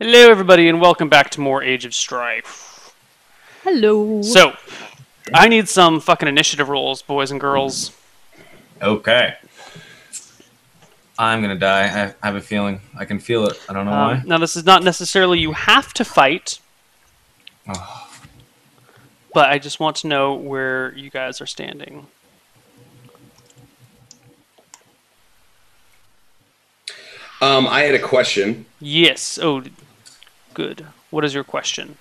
Hello, everybody, and welcome back to more Age of Strife. Hello. So, I need some fucking initiative rolls, boys and girls. Okay. I'm gonna die. I have a feeling. I can feel it. I don't know why. Now, this is not necessarily you have to fight, but I just want to know where you guys are standing. I had a question. Yes. Oh, good. What is your question?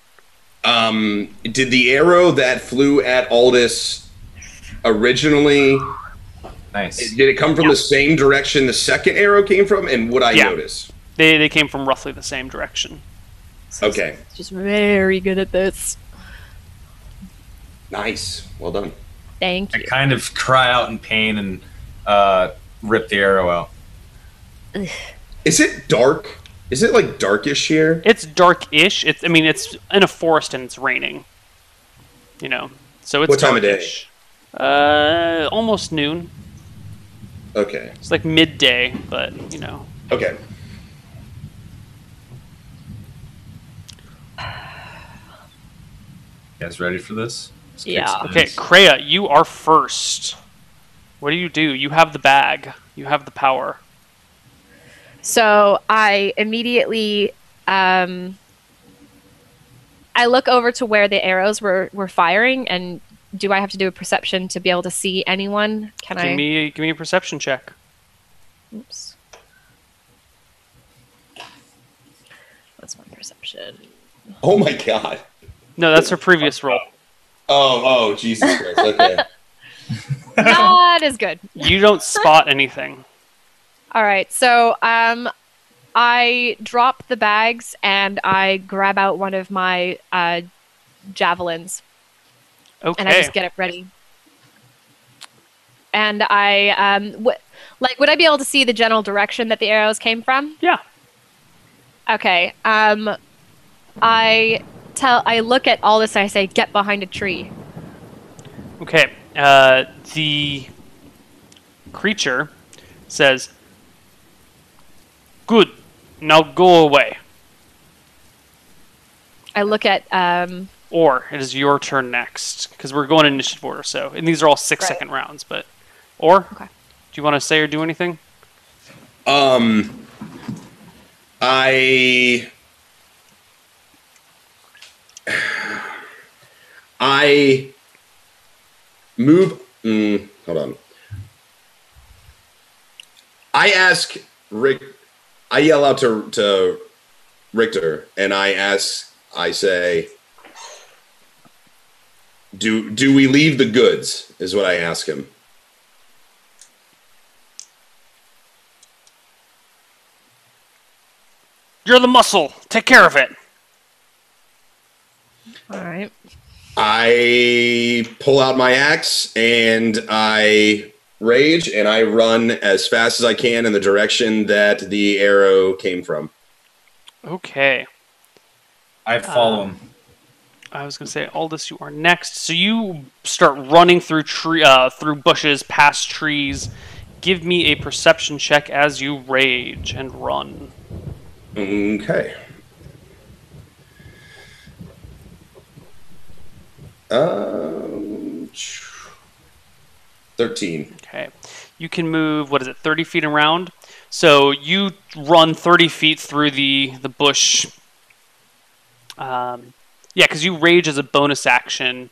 Did the arrow that flew at Aldous originally... Nice. Did it come from the same direction the second arrow came from? And would I notice? They came from roughly the same direction. Okay. Just very good at this. Nice. Well done. Thank I you. kind of cry out in pain and rip the arrow out. Is it dark? Is it like darkish here? It's dark-ish. I mean, it's in a forest and it's raining. You know, so it's What time dark-ish. of day? Almost noon. Okay. It's like midday, but you know. Okay. You guys ready for this? Let's kick Yeah. some Okay, ass. Kreia, you are first. What do? You have the bag. You have the power. So I immediately, I look over to where the arrows were firing, and do I have to do a perception to be able to see anyone? Can Give me a perception check. Oops. What's my perception? Oh my god. No, that's her previous roll. Oh, Jesus Christ. Okay. Not as good. You don't spot anything. All right, so I drop the bags and I grab out one of my javelins. Okay. And I just get it ready. And I, would I be able to see the general direction that the arrows came from? Yeah. Okay. I look at all this and I say, "Get behind a tree." Okay. The creature says, "Good. Now go away." I look at, Or it is your turn next, because we're going in initiative order. So, and these are all 6-second rounds. But, or Okay. do you want to say or do anything? I move. Hold on. I ask Rick. I yell out to Richter, and I say, "Do we leave the goods?" Is what I ask him. You're the muscle. Take care of it. all right. I pull out my axe and I rage and I run as fast as I can in the direction that the arrow came from. Okay. I follow him. I was going to say, Aldous, you are next. So you start running through through bushes, past trees. Give me a perception check as you rage and run. Okay. 13. Okay. You can move, 30 feet around? So you run 30 feet through the bush. Yeah, because you rage as a bonus action.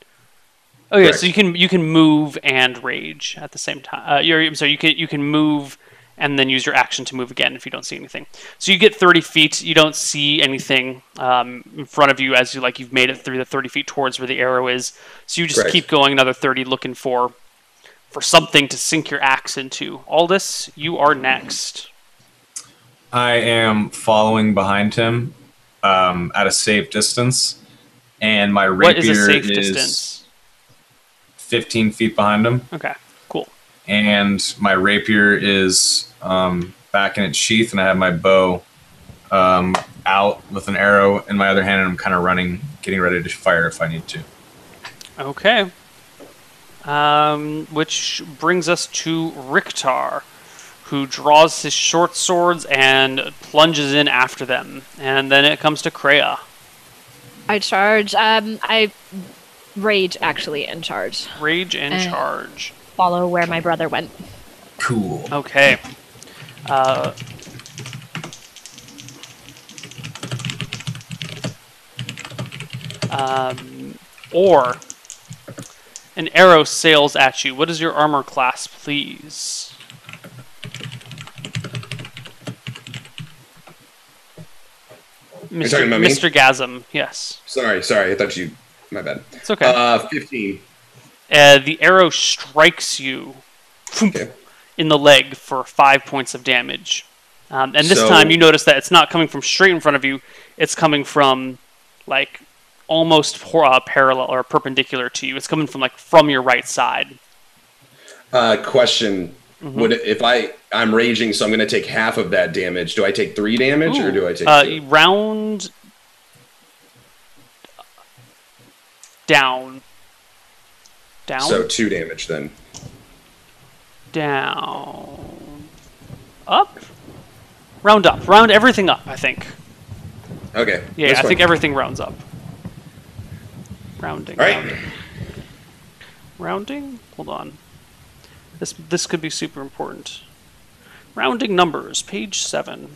Oh yeah, Correct. so you can move and rage at the same time. So you can move and then use your action to move again if you don't see anything. So you get 30 feet. You don't see anything in front of you as you've made it through the 30 feet towards where the arrow is. So you just Correct. keep going another 30, looking for something to sink your axe into. Aldous, you are next. I am following behind him at a safe distance, and my rapier What is a safe is distance? 15 feet behind him, Okay, cool. and my rapier is back in its sheath, and I have my bow out with an arrow in my other hand, and I'm kind of running, getting ready to fire if I need to. Okay. Which brings us to Richter, who draws his short swords and plunges in after them. And then it comes to Kreia. I charge. I rage actually and charge. Rage and charge. Follow where my brother went. Cool. Okay. Or an arrow sails at you. What is your armor class, please? You're talking about me? Mr. Gasm, yes. Sorry. I thought you. My bad. It's okay. 15. The arrow strikes you Okay. in the leg for 5 points of damage. And this So- time you notice that it's not coming from straight in front of you. It's coming from, like, almost parallel or perpendicular to you. It's coming from, like, from your right side. Question: Would if I'm raging, so I'm going to take half of that damage? Do I take 3 damage, or do I take 2? Round down. Down? So 2 damage then. Down. Up? Round up. Round everything up, I think. Okay. Yeah, that's I fine. think everything rounds up. Rounding. All right. Rounding. Rounding? Hold on. This could be super important. Rounding numbers, page 7.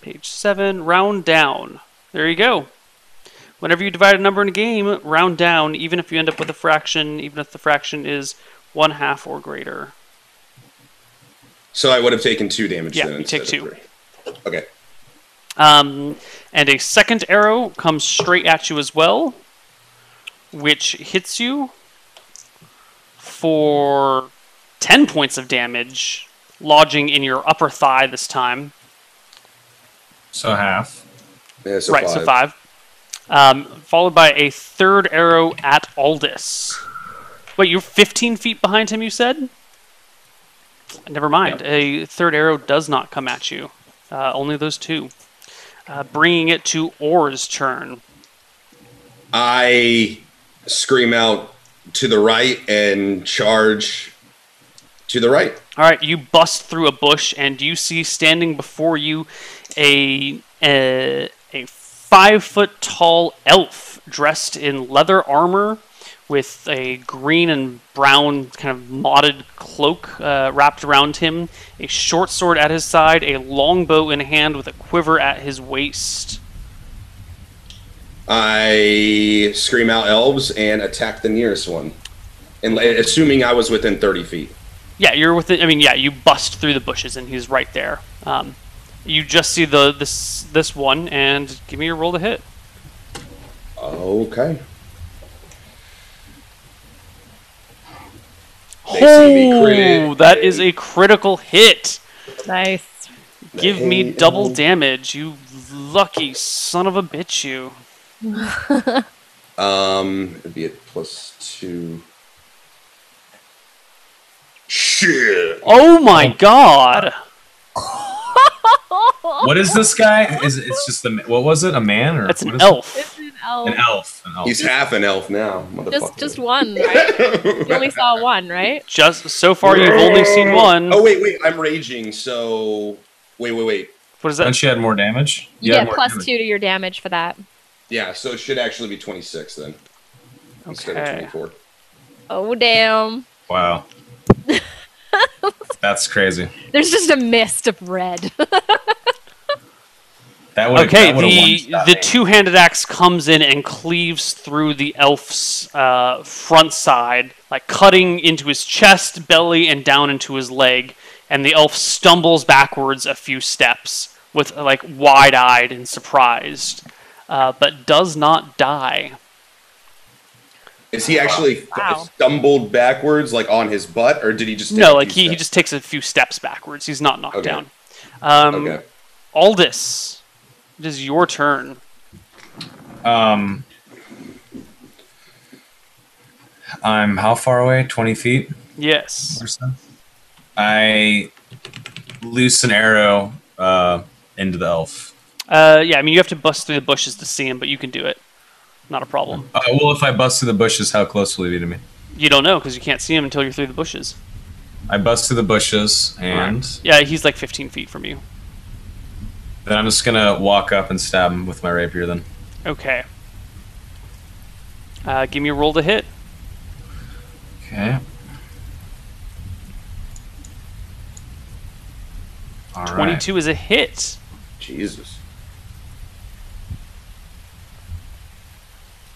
Page 7, round down. There you go. Whenever you divide a number in a game, round down, even if you end up with a fraction, even if the fraction is 1/2 or greater. So I would have taken 2 damage Yeah, then. you take instead 2. of 3. Okay. And a second arrow comes straight at you as well, which hits you for 10 points of damage, lodging in your upper thigh this time. So half. Yeah, so Right, 5. so 5. Followed by a third arrow at Aldous. Wait, you're 15 feet behind him, you said? Never mind. Yep. A third arrow does not come at you. Only those 2. Bringing it to Orr's turn. I scream out to the right and charge to the right. All right, you bust through a bush, and you see standing before you a 5-foot-tall elf dressed in leather armor with a green and brown kind of knotted cloak wrapped around him, a short sword at his side, a longbow in hand with a quiver at his waist. I scream out elves and attack the nearest one. And assuming I was within 30 feet. Yeah, you're within. I mean, yeah, you bust through the bushes, and he's right there. You just see this one, and give me your roll to hit. Okay. They see me Oh, crit. that is a critical hit. Nice. Give me double damage, you lucky son of a bitch, you. It'd be at +2. Shit. Oh my god! What is this guy? It's just what was it? A man or That's what an is it? elf. It's an elf. An elf. An elf. He's half an elf now, motherfucker. Just one, right? You only saw one, right? Just so far, you've only seen one. Oh, wait. I'm raging, so... Wait. What is Then that? she had more damage. You had get more +2 damage. to your damage for that. Yeah, so it should actually be 26 then. Instead of Okay. 24. Oh, damn. Wow. That's crazy. There's just a mist of red. That would Okay, the two-handed axe comes in and cleaves through the elf's front side, like cutting into his chest, belly, and down into his leg. And the elf stumbles backwards a few steps, with like wide-eyed and surprised, but does not die. Is he actually Wow. stumbled backwards, like on his butt, or did he just... take No, a like few he steps? just takes a few steps backwards. He's not knocked Okay. down. Okay. Aldous, it is your turn. I'm how far away? 20 feet Yes. or so. I loose an arrow into the elf. Yeah, I mean, you have to bust through the bushes to see him, but you can do it. Not a problem. Well, if I bust through the bushes, how close will he be to me? You don't know because you can't see him until you're through the bushes. I bust through the bushes, and Right. Yeah, he's like 15 feet from you. then I'm just gonna walk up and stab him with my rapier. Then. Okay. Give me a roll to hit. Okay. All 22 is a hit. Jesus.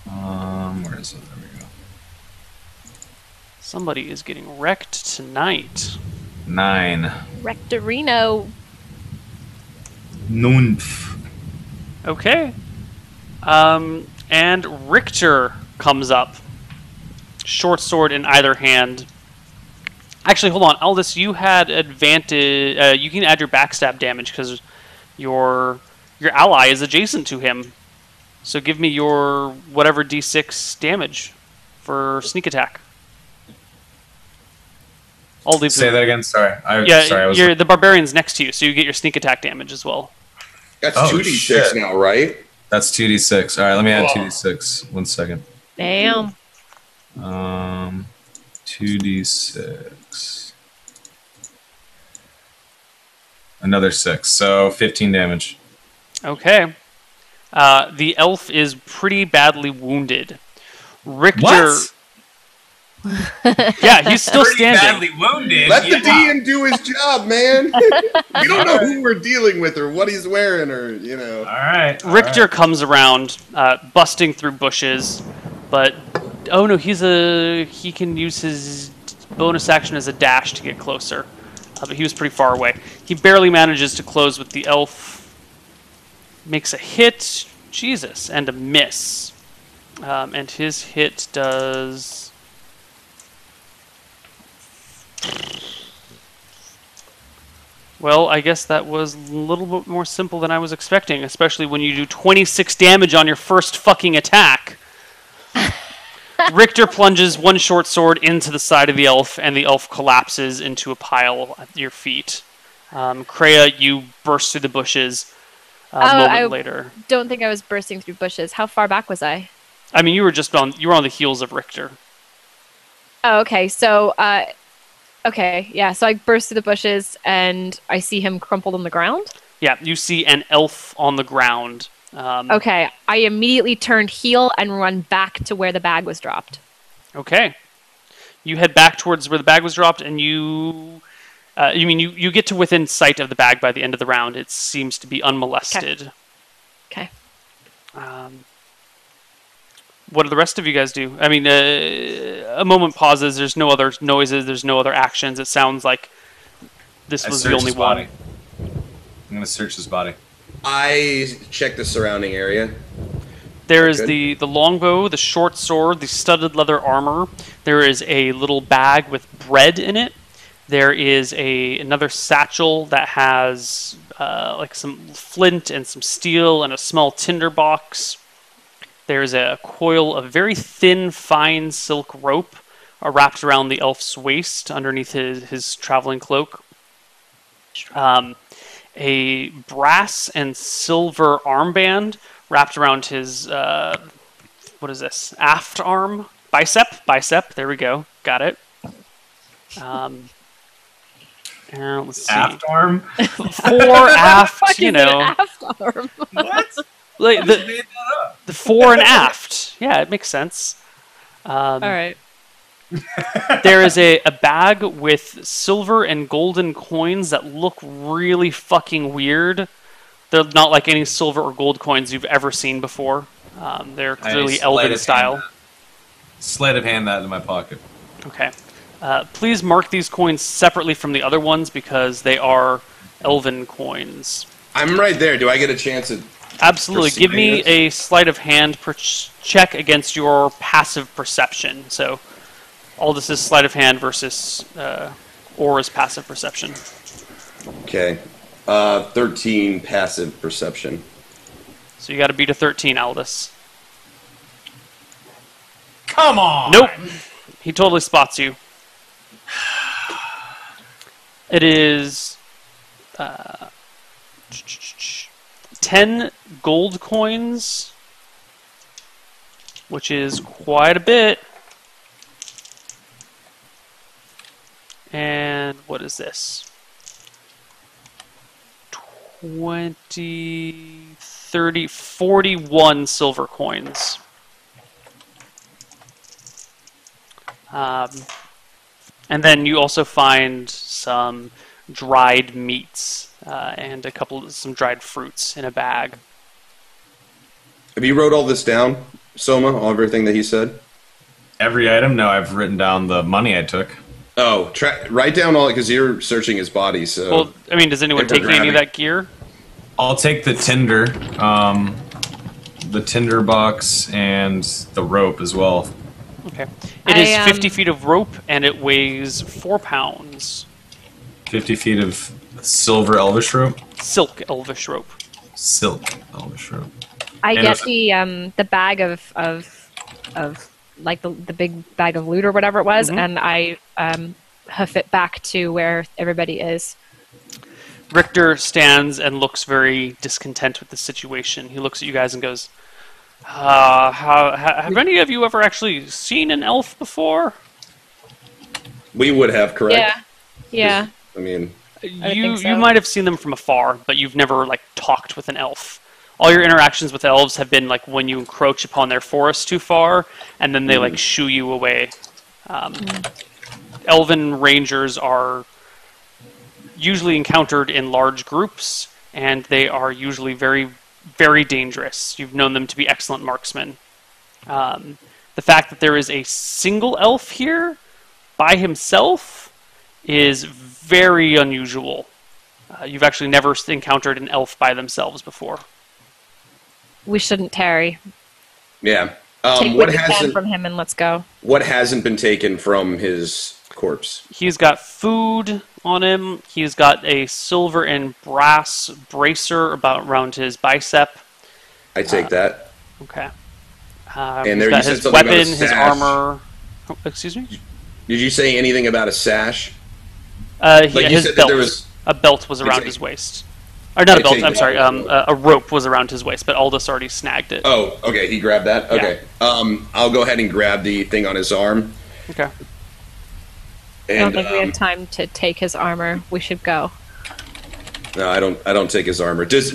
Where is it? There we go. Somebody is getting wrecked tonight. 9. Rectorino. Nunf. Okay. And Richter comes up. Short sword in either hand. Actually, hold on. Aldous, you had advantage. You can add your backstab damage because your ally is adjacent to him. So give me your whatever d6 damage for sneak attack. I'll leave Say that again. Sorry. Yeah, I was. the barbarian's next to you, so you get your sneak attack damage as well. That's Oh, 2d6 shit. now, right? That's 2d6. All right, let me add 2d6. 1 second. Damn. 2d6. Another 6, so 15 damage. Okay. The elf is pretty badly wounded. Richter. What? Yeah, he's still standing. Badly wounded. Let the DM do his job, man. We don't know who we're dealing with or what he's wearing or, you know. All right. Richter comes around, busting through bushes, but oh no, he can use his bonus action as a dash to get closer. But he was pretty far away. He barely manages to close with the elf. Makes a hit, Jesus, and a miss. And his hit does... Well, I guess that was a little bit more simple than I was expecting, especially when you do 26 damage on your first fucking attack. Richter plunges one short sword into the side of the elf, and the elf collapses into a pile at your feet. Kreia, you burst through the bushes a moment later. Don't think I was bursting through bushes. How far back was I? I mean, you were on the heels of Richter. Oh, okay. So, okay, yeah. So I burst through the bushes, and I see him crumpled on the ground. Yeah, you see an elf on the ground. Okay, I immediately turned heel and run back to where the bag was dropped. Okay. You head back towards where the bag was dropped, and you get to within sight of the bag by the end of the round. It seems to be unmolested. Okay. What do the rest of you guys do? I mean, a moment pauses. There's no other noises. There's no other actions. It sounds like this was the only one. I'm going to search his body. I check the surrounding area. There is the longbow, the short sword, the studded leather armor. There is a little bag with bread in it. There is another satchel that has like some flint and some steel and a small tinder box. There's a coil of very thin, fine silk rope wrapped around the elf's waist underneath his traveling cloak. A brass and silver armband wrapped around his, what is this, aft arm? Bicep, there we go, got it. And let's see. Aft arm? Fore, aft, you know. Aft arm. What? Like the fore and aft. Yeah, it makes sense. All right. There is a bag with silver and golden coins that look really fucking weird. They're not like any silver or gold coins you've ever seen before. They're clearly elven style. Sleight of hand that in my pocket. Okay. Please mark these coins separately from the other ones because they are elven coins. I'm right there. Do I get a chance at... Absolutely. Give me a sleight of hand check against your passive perception. So... all this is sleight of hand versus Aura's passive perception. Okay. 13 passive perception. So you got to beat a 13, Aldous. Come on! Nope. He totally spots you. It is 10 gold coins which is quite a bit. And what is this? 20, 30, 41 silver coins. And then you also find some dried meats and some dried fruits in a bag. Have you wrote all this down, Soma? All everything that he said? Every item? No, I've written down the money I took. Oh, write down all because you're searching his body. So, well, I mean, does anyone take any of that gear? I'll take the tinder box, and the rope as well. Okay. It is 50 feet of rope, and it weighs 4 pounds. 50 feet of silver elvish rope? Silk elvish rope. Silk elvish rope. I get the bag of like the big bag of loot or whatever it was, and I hoof it back to where everybody is. Richter stands and looks very discontent with the situation. He looks at you guys and goes, have any of you ever actually seen an elf before? We would have, correct? Yeah. I mean, you might have seen them from afar, but you've never talked with an elf. All your interactions with elves have been when you encroach upon their forest too far, and then they shoo you away. Elven rangers are usually encountered in large groups, and they are usually very, very dangerous. You've known them to be excellent marksmen. The fact that there is a single elf here by himself is very unusual. You've actually never encountered an elf by themselves before. We shouldn't tarry. Yeah. Take what hasn't from him and let's go. What hasn't been taken from his corpse? He's got food on him. He's got a silver and brass bracer around his bicep. I take that. Okay. And he's got his weapon, his armor. Oh, excuse me? Did you say anything about a sash? His belt. A belt was around his waist. Or not a belt, I'm sorry. A rope was around his waist, but Aldous already snagged it. Oh, okay. He grabbed that? Okay. Yeah. I'll go ahead and grab the thing on his arm. Okay. And, I don't think we have time to take his armor. We should go. No, I don't take his armor. Does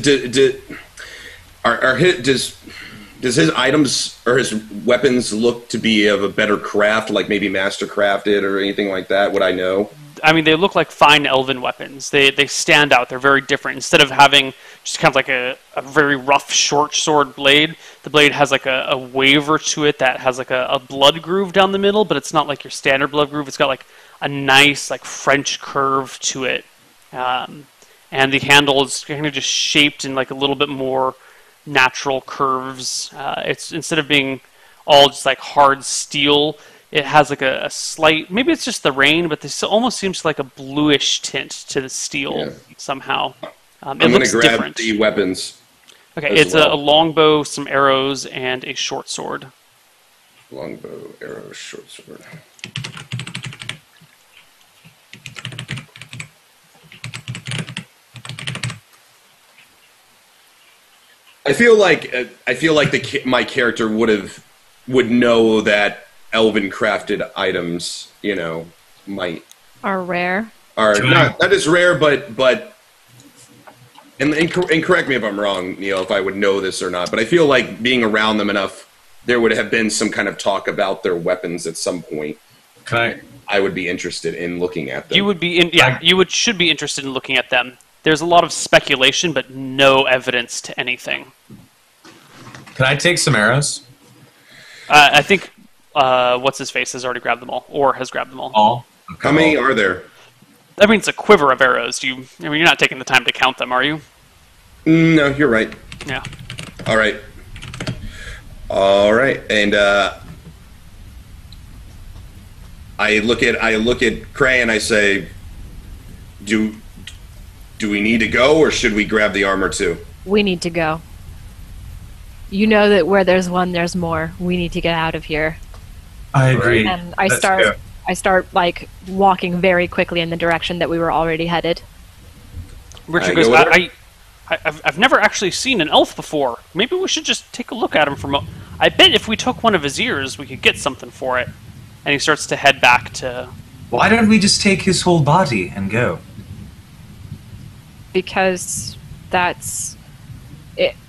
his items or his weapons look to be of a better craft, like maybe master crafted or anything like that? Would I know? I mean, they look like fine elven weapons. They stand out. They're very different. Instead of having just kind of like a very rough short sword blade, the blade has a waver to it that has a blood groove down the middle, but it's not like your standard blood groove. It's got a nice French curve to it. And the handle is kind of just shaped in a little bit more natural curves. It's instead of being all just hard steel, it has a slight, maybe it's just the rain, but this almost seems like a bluish tint to the steel somehow. I'm going to grab different. The weapons. Okay, it's a longbow, some arrows, and a short sword. Longbow, arrow, short sword. I feel like my character would know that elven crafted items, are rare. Are not as rare, but and correct me if I'm wrong, Neil, if I would know this or not. But I feel like being around them enough, there would have been some kind of talk about their weapons at some point. I would be interested in looking at them. You would be should be interested in looking at them. There's a lot of speculation, but no evidence to anything. Can I take some arrows? I think what's his face has already grabbed them all, or has grabbed them all. All? Okay. How many are there? I mean, it's a quiver of arrows. You're not taking the time to count them, are you? No, you're right. Yeah. All right. And I look at Cray and I say, Do we need to go, or should we grab the armor too? We need to go. You know that where there's one, there's more. We need to get out of here. I agree. And I start walking very quickly in the direction that we were already headed. Richard goes, I've never actually seen an elf before. Maybe we should just take a look at him I bet if we took one of his ears, we could get something for it. And he starts to head back to... Why don't we just take his whole body and go? Because that's...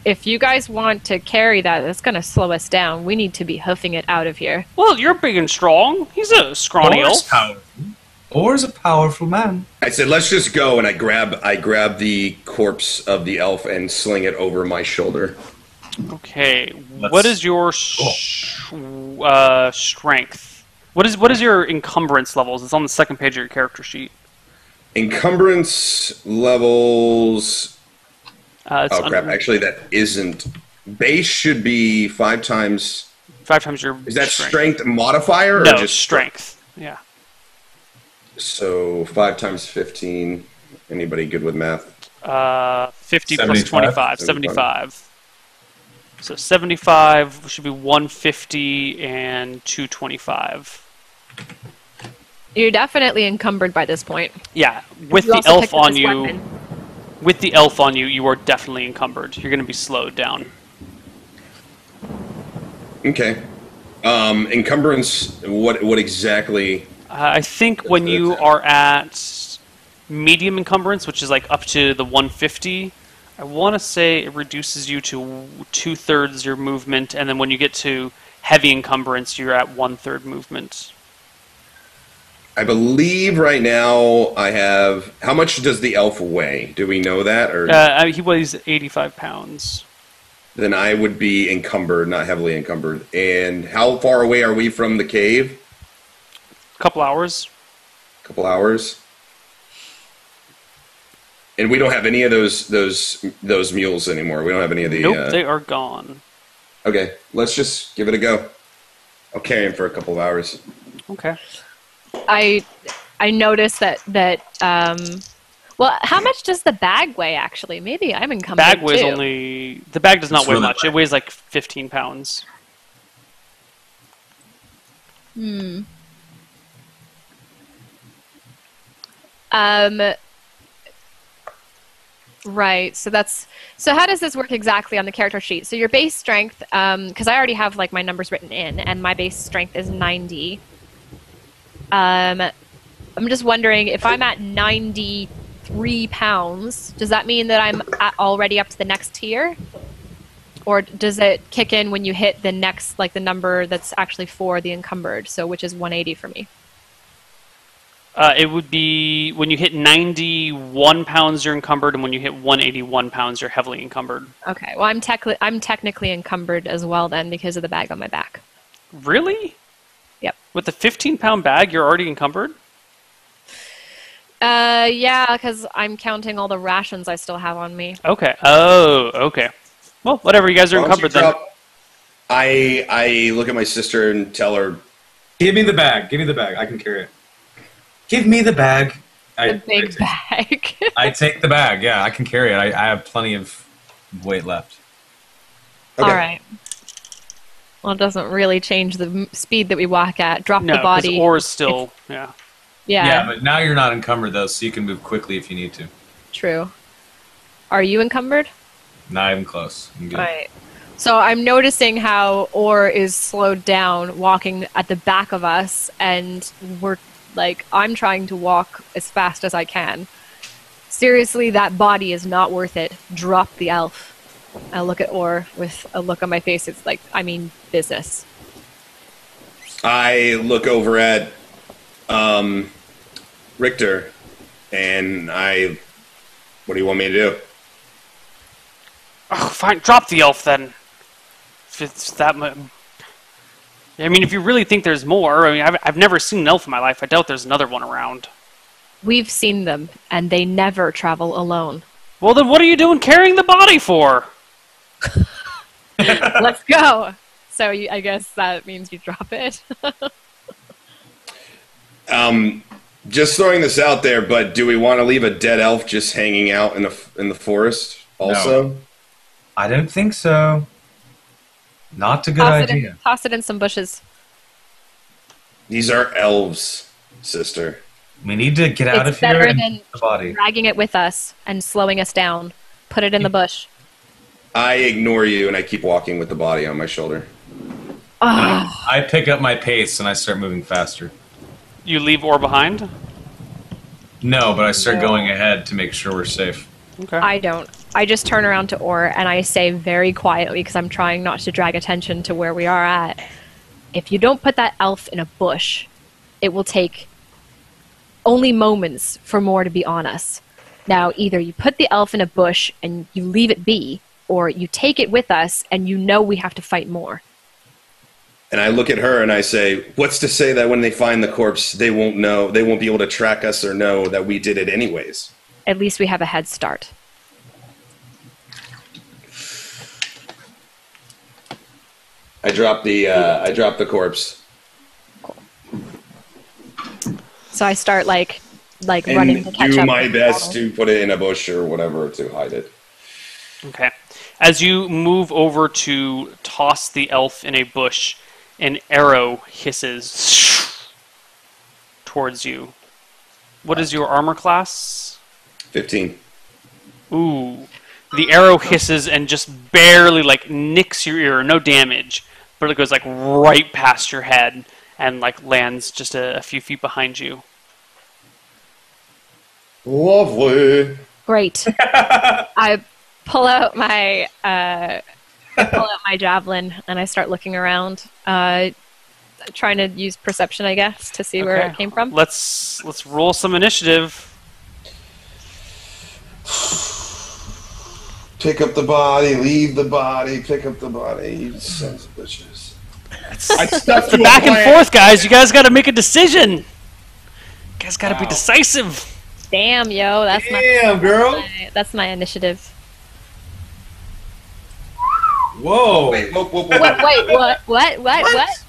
If you guys want to carry that, that's going to slow us down. We need to be hoofing it out of here. Well, you're big and strong. He's a scrawny elf. Or's a powerful man. I said, let's just go, and I grab the corpse of the elf and sling it over my shoulder. Okay, what is your strength? What is your encumbrance levels? It's on the second page of your character sheet. Encumbrance levels... oh, crap. Actually, that isn't... Base should be 5 times... 5 times your Is that strength modifier? Or no, just strength. Yeah. So 5 times 15. Anybody good with math? 50 plus 25. 75. So 75 should be 150 and 225. You're definitely encumbered by this point. Yeah, with You the also elf picked up on this you, weapon. with the elf on you, you are definitely encumbered. You're going to be slowed down. Okay. Encumbrance, what exactly... I think when you are at medium encumbrance, which is like up to the 150, I want to say it reduces you to 2/3 your movement, and then when you get to heavy encumbrance, you're at 1/3 movement. I believe right now I have... How much does the elf weigh? Do we know that? Or He weighs 85 pounds. Then I would be encumbered, not heavily encumbered. And how far away are we from the cave? A couple hours. Couple hours. And we don't have any of those mules anymore. We don't have any of the... Nope, they are gone. Okay, let's just give it a go. I'll carry him for a couple of hours. Okay. I noticed that well, how much does the bag weigh actually? Maybe I'm encumbered Bag weighs too. only... The bag does not It's weigh really much. light. It weighs like 15 pounds. Right. So how does this work exactly on the character sheet? So your base strength, because I already have like my numbers written in, and my base strength is 90. I'm just wondering if I'm at 93 pounds, does that mean that I'm already up to the next tier? Or does it kick in when you hit the next, like the number that's actually for the encumbered, so which is 180 for me? It would be when you hit 91 pounds, you're encumbered, and when you hit 181 pounds, you're heavily encumbered. Okay, well, I'm technically encumbered as well then because of the bag on my back. Really? Yep. With the 15-pound bag, you're already encumbered? Yeah, because I'm counting all the rations I still have on me. Okay. Oh, okay. Well, whatever. You guys are Why don't you encumbered then. drop- I look at my sister and tell her, Give me the bag. Give me the bag. I can carry it. Give me the bag. The big bag. I take the bag. Yeah, I can carry it. I have plenty of weight left. okay. All right. Well, it doesn't really change the speed that we walk at. Drop No, the body. because ore is still... Yeah. Yeah, but now you're not encumbered, though, so you can move quickly if you need to. True. Are you encumbered? Not even close. I'm good. Right. So I'm noticing how Orr is slowed down, walking at the back of us, and I'm trying to walk as fast as I can. Seriously, that body is not worth it. Drop the elf. I look at Orr with a look on my face. It's like, I mean, business. I look over at Richter, and what do you want me to do? Oh, fine. Drop the elf then. If it's that much... I mean, if you really think there's more, I mean, I've never seen an elf in my life. I doubt there's another one around. We've seen them, and they never travel alone. Well, then what are you doing carrying the body for? Let's go. So I guess that means you drop it. Just throwing this out there, but do we want to leave a dead elf just hanging out in the forest also? No. I don't think so. Not a good idea. Toss it in some bushes. These are elves, sister. We need to get out It's of here better and than get the body. dragging it with us and slowing us down. Put it in the bush. I ignore you and I keep walking with the body on my shoulder. I pick up my pace and I start moving faster. You leave Or behind? No, but I start going ahead to make sure we're safe. Okay. I don't. I just turn around to Or and I say very quietly, because I'm trying not to drag attention to where we are at. If you don't put that elf in a bush, it will take only moments for more to be on us. Now, either you put the elf in a bush and you leave it be, or you take it with us and you know we have to fight more. And I look at her and I say, what's to say that when they find the corpse, they won't know, they won't be able to track us or know that we did it anyways? At least we have a head start. I drop the corpse. So I start like And running to catch do up. my with the best bottle. to put it in a bush or whatever to hide it. Okay. As you move over to toss the elf in a bush, an arrow hisses towards you. What is your armor class? 15. Ooh. The arrow hisses and just barely nicks your ear, no damage, but it goes right past your head and lands just a few feet behind you. Lovely. Great. I pull out my javelin and I start looking around, trying to use perception, I guess, to see where it came from. Let's roll some initiative. Pick up the body, leave the body, pick up the body, you sons of bitches. That's the back and forth, guys. You guys got to make a decision. You guys got to be decisive. Damn, yo, that's girl. that's my initiative. Whoa. Wait, whoa.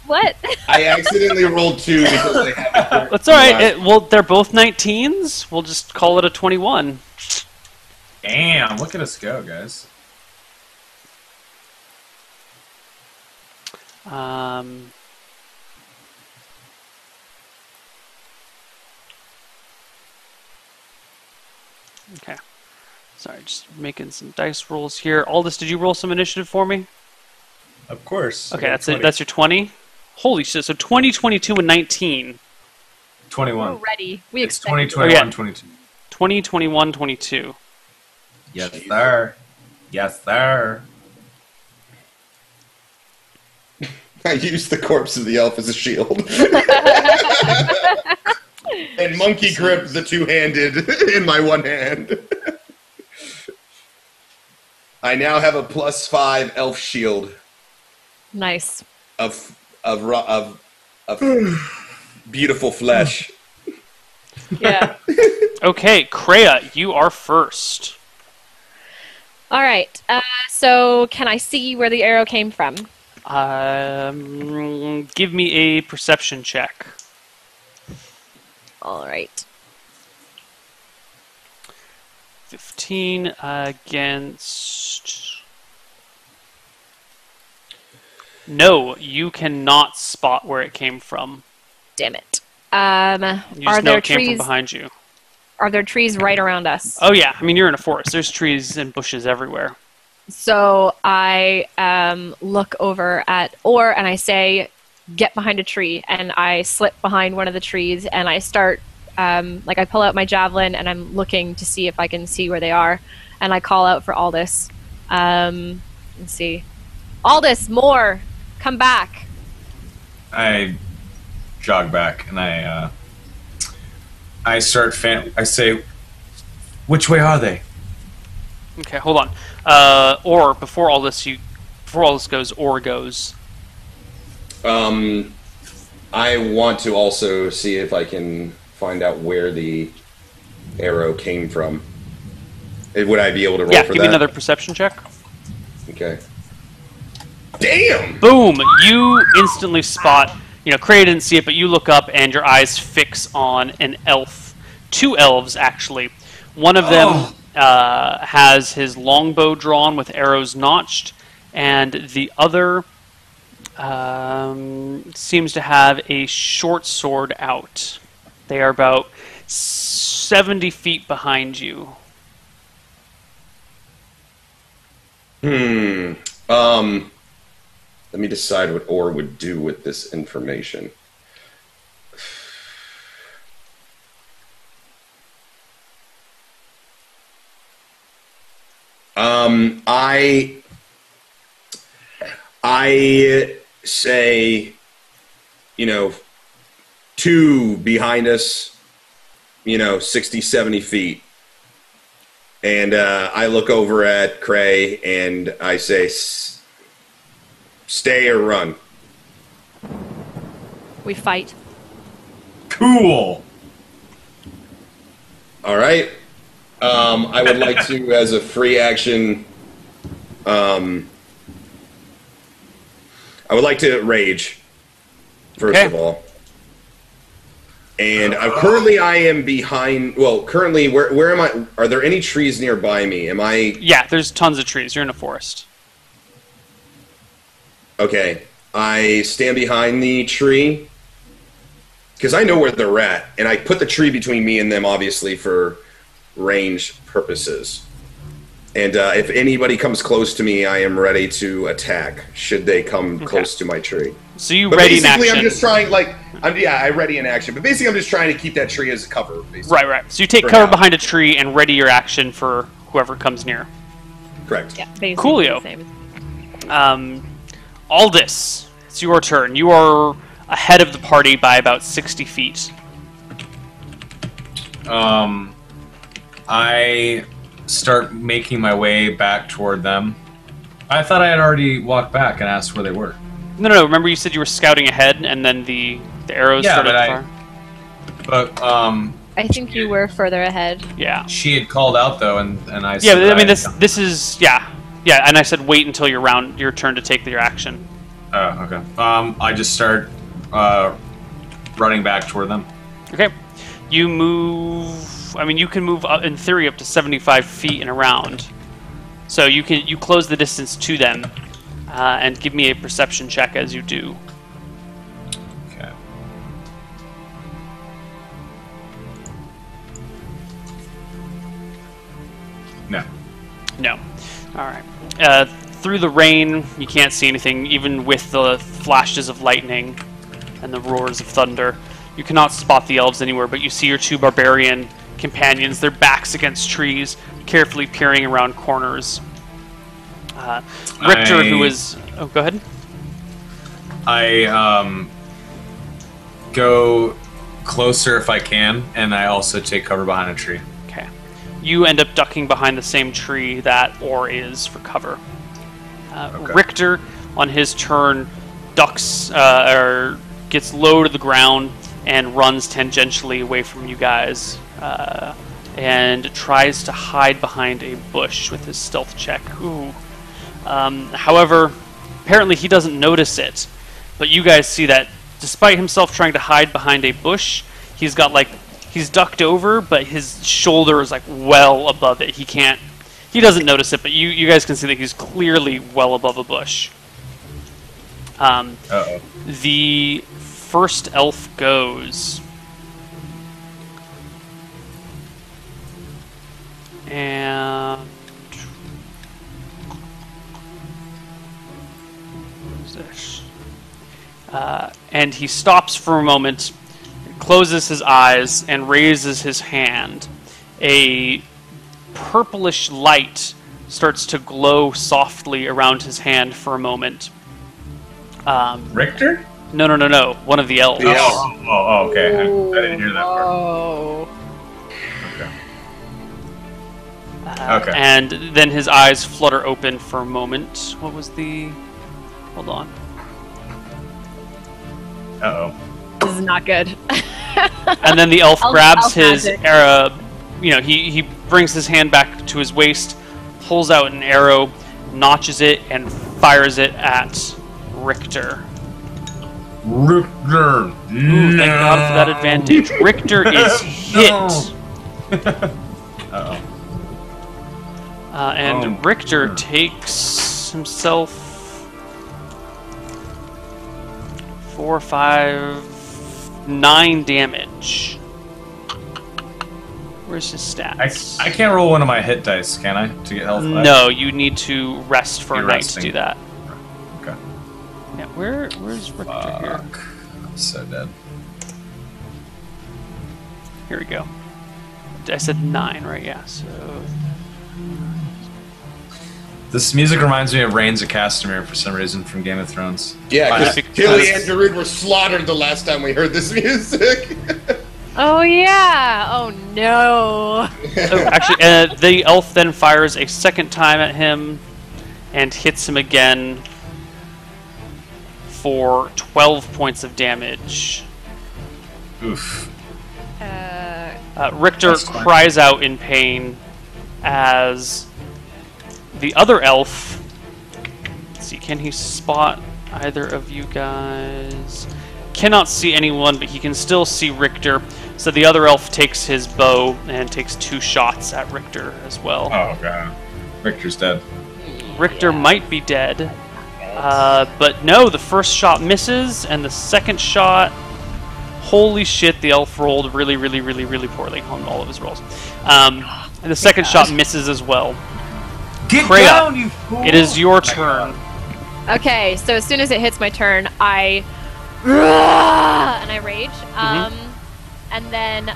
What? I accidentally rolled 2 because I have That's all right. Well, they're both 19s. We'll just call it a 21. Damn, look at us go, guys. Okay. Sorry, just making some dice rolls here. Aldous, did you roll some initiative for me? Of course. Okay, that's it. That's your 20. Holy shit! So 20, 22, and 19. 21. We're ready. We It's expect 20, it. 21, yeah. 22. 20, 21, 22. Yes, sir. Yes, sir. I used the corpse of the elf as a shield. And monkey grip the two-handed in my one hand. I now have a +5 elf shield Nice. of beautiful flesh. Yeah. Okay, Kreia, you are first. All right. So can I see where the arrow came from? Give me a perception check. All right. 15 against... No, you cannot spot where it came from. Damn it. You Are just know there it came from trees? behind you. Are there trees right around us? Oh yeah, I mean you're in a forest. There's trees and bushes everywhere. So I look over at Or and I say, "Get behind a tree." And I slip behind one of the trees and I start, I pull out my javelin and I'm looking to see if I can see where they are. And I call out for Aldous. Let's see, Aldous, more, come back. I jog back and I start I say, which way are they? Okay, hold on. Or before all this goes, Or goes. I want to also see if I can find out where the arrow came from. Would I be able to roll Yeah, for give that? me another perception check. Okay. Damn! Boom! You instantly spot. Kreia didn't see it, but you look up and your eyes fix on an elf. 2 elves, actually. One of them has his longbow drawn with arrows notched, and the other seems to have a short sword out. They are about 70 feet behind you. Let me decide what Orr would do with this information. I say, 2 behind us, 60, 70 feet. And I look over at Cray and I say, stay or run. We fight. Cool. All right. I would like to, as a free action, I would like to rage, first of all. And currently I am behind, currently, where am I? Are there any trees nearby me? Am I? Yeah, there's tons of trees. You're in a forest. Okay. I stand behind the tree, because I know where they're at, and I put the tree between me and them, obviously, for range purposes. And if anybody comes close to me, I am ready to attack, should they come close to my tree. So you But ready in basically, action. I'm just trying, I ready in action. But basically, I'm just trying to keep that tree as a cover, basically. Right. So you take For cover now. behind a tree and ready your action for whoever comes near. Correct. Yeah, basically Coolio. the same. Aldous, it's your turn. You are ahead of the party by about 60 feet. I start making my way back toward them. I thought I had already walked back and asked where they were. No. Remember you said you were scouting ahead, and then the arrows Yeah, started but to fire? But I think you were further ahead. Yeah. she had called out though, and I Yeah, said but I mean I- this is yeah, and I said wait until your turn to take your action. Oh, okay. I just start running back toward them. Okay, you move. I mean, you can move in theory up to 75 feet in a round, so you close the distance to them, and give me a perception check as you do. Okay. No. No. All right. Through the rain, you can't see anything, even with the flashes of lightning and the roars of thunder. You cannot spot the elves anywhere, but you see your 2 barbarian companions, their backs against trees, carefully peering around corners. Richter, who is... Oh, go ahead. I go closer if I can, and I also take cover behind a tree. Okay. You end up ducking behind the same tree that Orr is for cover. Okay. Richter, on his turn, ducks or gets low to the ground and runs tangentially away from you guys, and tries to hide behind a bush with his stealth check. Ooh. However, apparently he doesn't notice it, but you guys see that despite himself trying to hide behind a bush, he's ducked over, but his shoulder is well above it. He doesn't notice it, but you guys can see that he's clearly well above a bush. Uh-oh. The first elf goes. And what's this? And he stops for a moment, closes his eyes, and raises his hand. A purplish light starts to glow softly around his hand for a moment. Richter? No. One of the elves. The elf. Oh, okay. I didn't hear that part. Oh. Okay. And then his eyes flutter open for a moment. What was the... Hold on. Uh-oh. This is not good. And then the elf grabs elf his magic. arrow. He brings his hand back to his waist, pulls out an arrow, notches it, and fires it at Richter. Richter. Ooh, thank God for that advantage. Richter is hit. Uh-oh. And Oh, Richter sure. takes himself 4, 5, 9 damage. Where's his stats? I can't roll one of my hit dice, can I? To get health back? No, you need to rest for Be a night to resting. do that. Okay. Where's Richter here? Fuck. I'm so dead. Here we go. I said 9, right? Yeah. So This music reminds me of Reigns of Castamere for some reason from Game of Thrones. Yeah, because Because- Tilly and Darude were slaughtered the last time we heard this music. Oh yeah. Oh no. oh, actually, the elf then fires a second time at him and hits him again for 12 points of damage. Oof. Richter That's fine. cries out in pain as the other elf. Let's see, can he spot either of you guys? Cannot see anyone, but he can still see Richter. So the other elf takes his bow and takes 2 shots at Richter as well. Oh god. Richter's dead. Richter might be dead. But no, the first shot misses, and the second shot... Holy shit, the elf rolled really, really, really, really poorly on all of his rolls. And the second shot misses as well. Get Freya, down, you fool! It is your turn. Okay, so as soon as it hits my turn, I and I rage. And then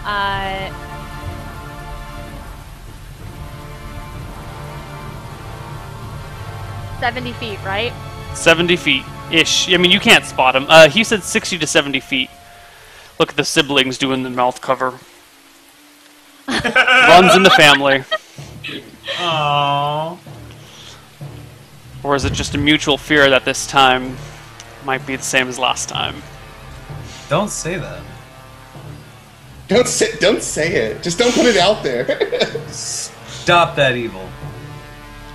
70 feet, right? 70 feet-ish. I mean, you can't spot him. He said 60 to 70 feet. Look at the siblings doing the mouth cover. Runs in the family. Aww. Or is it just a mutual fear that this time might be the same as last time? Don't say that. Don't say it. Just don't put it out there. Stop that evil.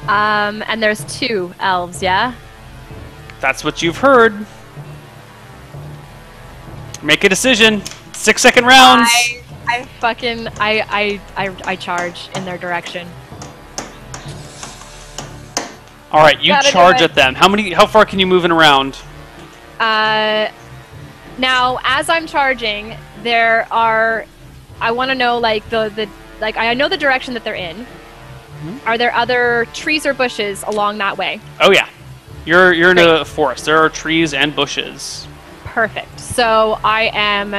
And there's 2 elves, yeah? That's what you've heard. Make a decision. 6-second rounds. I charge in their direction. All right, you Gotta do charge it. at them. How far can you move in around? Now, as I'm charging, there are. I want to know, like I know the direction that they're in. Are there other trees or bushes along that way? Oh yeah, you're in a Great. forest. There are trees and bushes. Perfect. So I am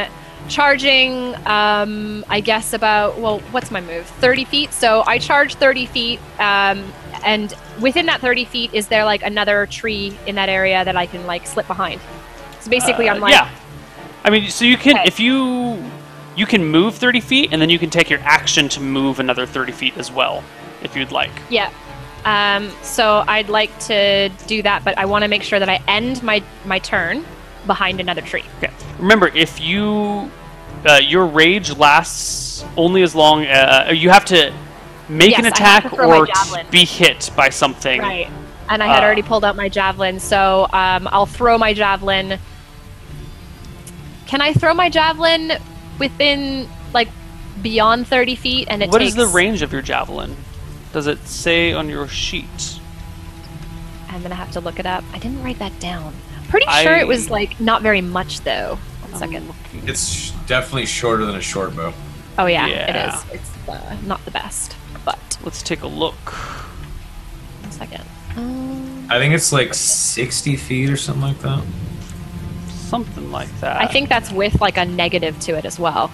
charging. I guess about what's my move? 30 feet. So I charge 30 feet. And within that 30 feet, is there like another tree in that area that I can like slip behind? So basically, I'm like. Yeah. I mean, so you can Okay. if you can move 30 feet, and then you can take your action to move another 30 feet as well, if you'd like. Yeah. So I'd like to do that, but I want to make sure that I end my turn behind another tree. Okay. Remember, if you your rage lasts only as long. You have to make Yes, an I have attack to throw my or javelin. be hit by something. Right. And I had already pulled out my javelin, so I'll throw my javelin. Can I throw my javelin within, like, beyond 30 feet? And What is the range of your javelin? Does it say on your sheet? I'm going to have to look it up. I didn't write that down. Pretty sure it was, like, not very much, though. 1 second. It's definitely shorter than a short bow. Oh, yeah, Yeah. it is. It's not the best, but... Let's take a look. 1 second. I think it's like 60 feet or something like that. Something like that. I think that's with, like, a negative to it as well.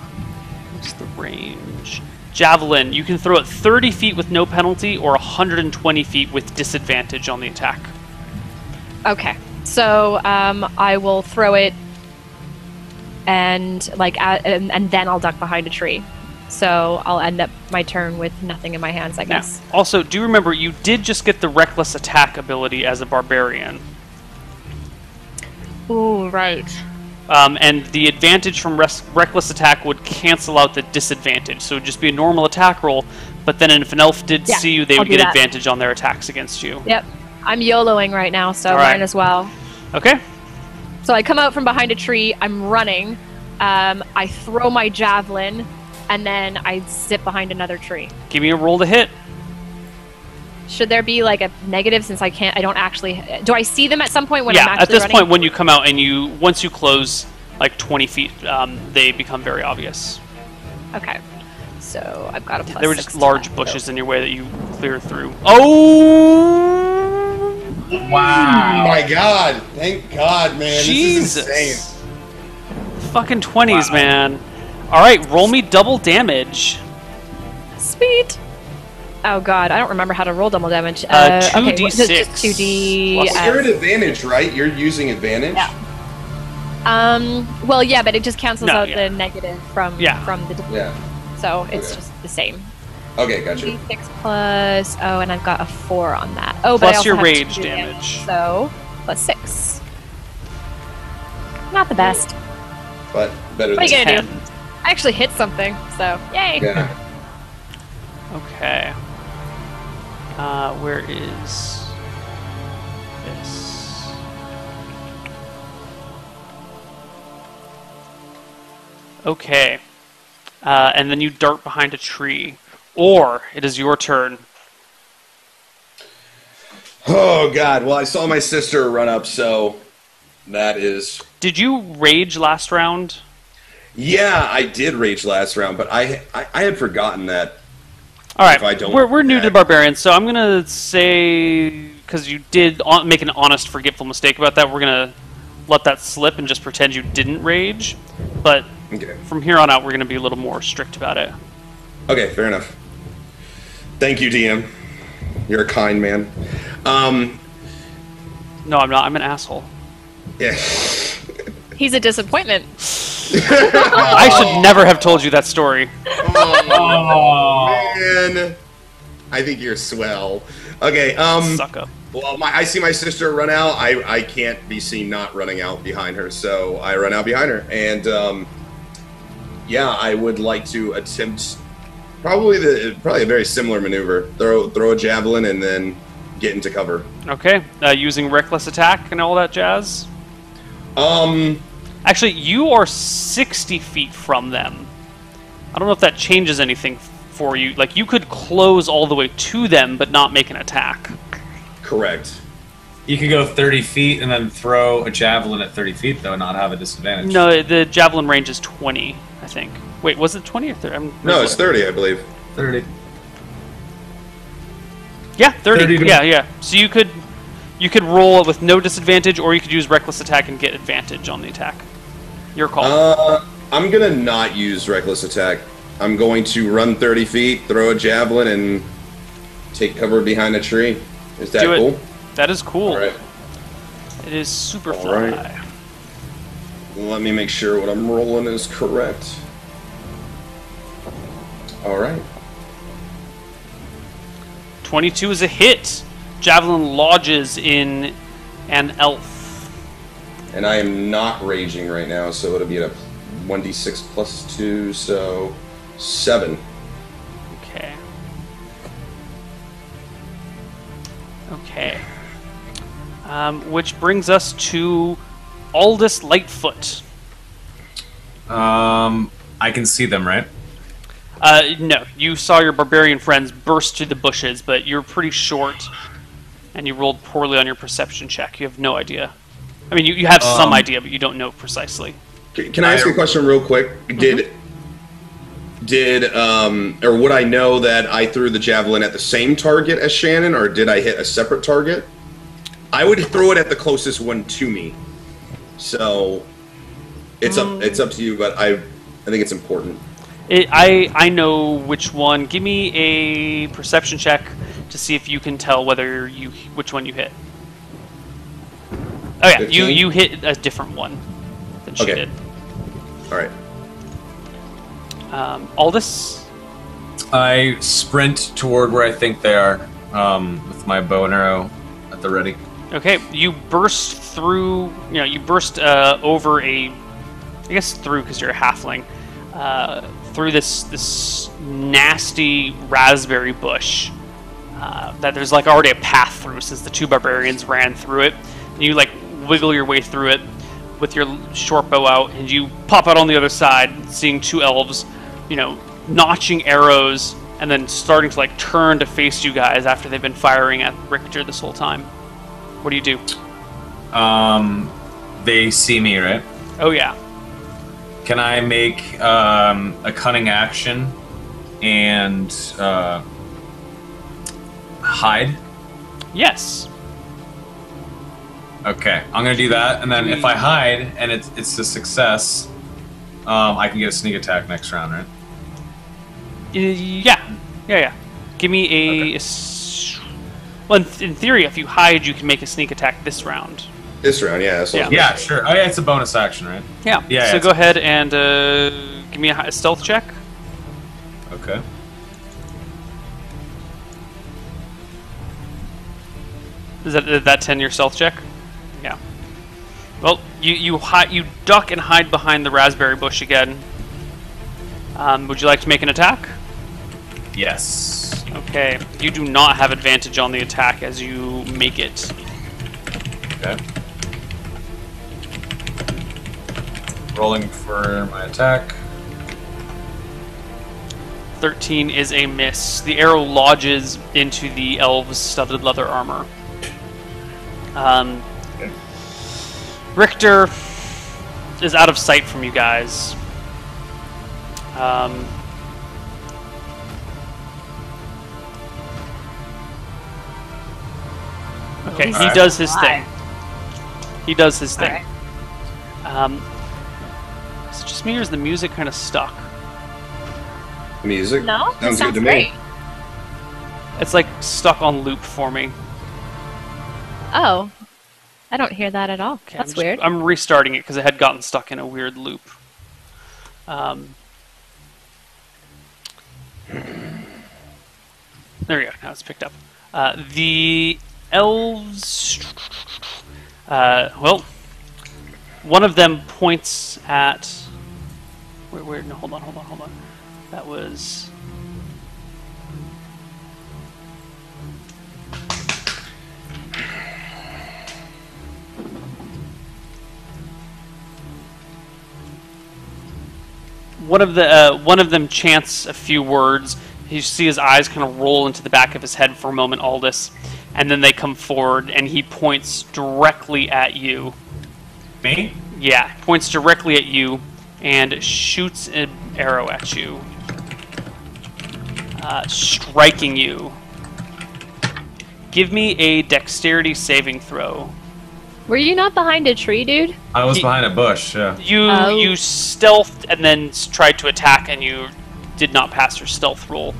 What's the range? Javelin. You can throw it 30 feet with no penalty or 120 feet with disadvantage on the attack. Okay, so I will throw it, and and then I'll duck behind a tree. So I'll end up my turn with nothing in my hands, I Now, guess. also, do remember you did just get the reckless attack ability as a barbarian. Ooh, right. And the advantage from reckless attack would cancel out the disadvantage. So it would just be a normal attack roll, but then if an elf did Yeah, see you, they I'll would do get that. advantage on their attacks against you. Yep. I'm YOLOing right now, so All right. mine as well. Okay? So I come out from behind a tree, I'm running, I throw my javelin, and then I sit behind another tree. Give me a roll to hit. Should there be like a negative since I don't actually... Do I see them at some point when Yeah, I'm actually at this running? point when you come out and once you close like 20 feet, they become very obvious. Okay. So I've got a plus There were 6 just to large that, bushes so- in your way that you clear through. Oh! Wow. My God! Thank God, man. Jesus. This is insane. Fucking 20s, Wow. man. All right, roll me double damage. Sweet. Oh god, I don't remember how to roll double damage. 2d6 just 2d. plus- You're at advantage, right? You're using advantage. Yeah. Well, yeah, but it just cancels No, out yeah. the negative from the. Yeah. So it's Okay. just the same. Okay, gotcha. D6 plus. Oh, and I've got a 4 on that. Oh, but Plus I also your have rage 2 damage. So plus 6. Not the best. But better What are than you gonna do? 10. I actually hit something, so yay! Yeah. Okay. Where is this? Okay. And then you dart behind a tree. Or it is your turn. Oh God! Well, I saw my sister run up, so that is. Did you rage last round? Yeah, I did rage last round, but I had forgotten that. All right, If I don't we're new to add- barbarians, so I'm gonna say because you did make an honest, forgetful mistake about that, we're gonna let that slip and just pretend you didn't rage. But Okay. from here on out, we're gonna be a little more strict about it. Okay, fair enough. Thank you, DM. You're a kind man. No, I'm not. I'm an asshole. Yeah. He's a disappointment. I should never have told you that story. Oh. Man, I think you're swell. Okay. Sucker. Well, I see my sister run out. I can't be seen not running out behind her, so I run out behind her, and yeah, I would like to attempt probably a very similar maneuver. Throw a javelin and then get into cover. Okay, using reckless attack and all that jazz. Actually, you are 60 feet from them. I don't know if that changes anything for you. Like, you could close all the way to them, but not make an attack. Correct. You could go 30 feet and then throw a javelin at 30 feet, though, and not have a disadvantage. No, the javelin range is 20, I think. Wait, was it 20 or 30? No, it's 30, I believe. 30. Yeah, 30. 30 to- Yeah. So you could roll it with no disadvantage, or you could use reckless attack and get advantage on the attack. Your call. I'm gonna not use reckless attack. I'm going to run 30 feet, throw a javelin, and take cover behind a tree. Is that Do it. cool? That is cool. All right. It is super All fly. right. Let me make sure what I'm rolling is correct. All right. 22 is a hit. Javelin lodges in an elf. And I am not raging right now, so it'll be at a 1d6 plus 2, so 7. Okay. Okay. Which brings us to Aldous Lightfoot. I can see them, right? No, you saw your barbarian friends burst through the bushes, but you're pretty short, and you rolled poorly on your perception check. You have no idea. I mean, you have some idea, but you don't know precisely. Can I ask you a question real quick? Did or would I know that I threw the javelin at the same target as Shannon, or did I hit a separate target? I would throw it at the closest one to me. So it's up to you, but I think it's important. I know which one. Give me a perception check to see if you can tell which one you hit. Oh yeah, 15? you hit a different one than she Okay. did. All right. Aldous. I sprint toward where I think they are, with my bow and arrow at the ready. Okay, you burst through. You burst over I guess through because you're a halfling. Through this nasty raspberry bush that there's like already a path through since the two barbarians ran through it. And you like wiggle your way through it with your short bow out, and you pop out on the other side, seeing two elves, notching arrows and then starting to like turn to face you guys after they've been firing at Richter this whole time. What do you do? They see me, right? Oh yeah. Can I make a cunning action and hide? Yes. Okay, I'm gonna do that, and then if I hide and it's a success, I can get a sneak attack next round, right? Yeah. Give me a. Okay. Well, in theory, if you hide, you can make a sneak attack this round. This round, yeah. Yeah, sure. Oh yeah, it's a bonus action, right? Yeah. Yeah, So it's- go ahead and give me a stealth check. Okay. Is that 10 your stealth check? Yeah. Well, you duck and hide behind the raspberry bush again. Would you like to make an attack? Yes. Okay. You do not have advantage on the attack as you make it. Okay. Rolling for my attack. 13 is a miss. The arrow lodges into the elves' studded leather armor. Okay. Richter is out of sight from you guys. Okay, he Alright. does his Why? thing. He does his thing. Alright. Is it just me or is the music kind of stuck? Music? No, that Sounds sounds good to great. me. It's like stuck on loop for me. Oh, I don't hear that at all. Okay, That's I'm weird. I'm restarting it because it had gotten stuck in a weird loop. There we go. Now it's picked up. The elves. Well, one of them points at. Where? No, hold on. That was. One of them chants a few words. You see his eyes kind of roll into the back of his head for a moment, Aldous, and then they come forward, and he points directly at you. Me? Yeah, points directly at you and shoots an arrow at you, striking you. Give me a dexterity saving throw. Were you not behind a tree, dude? I was behind a bush. Yeah. You stealthed and then tried to attack, and you did not pass your stealth roll.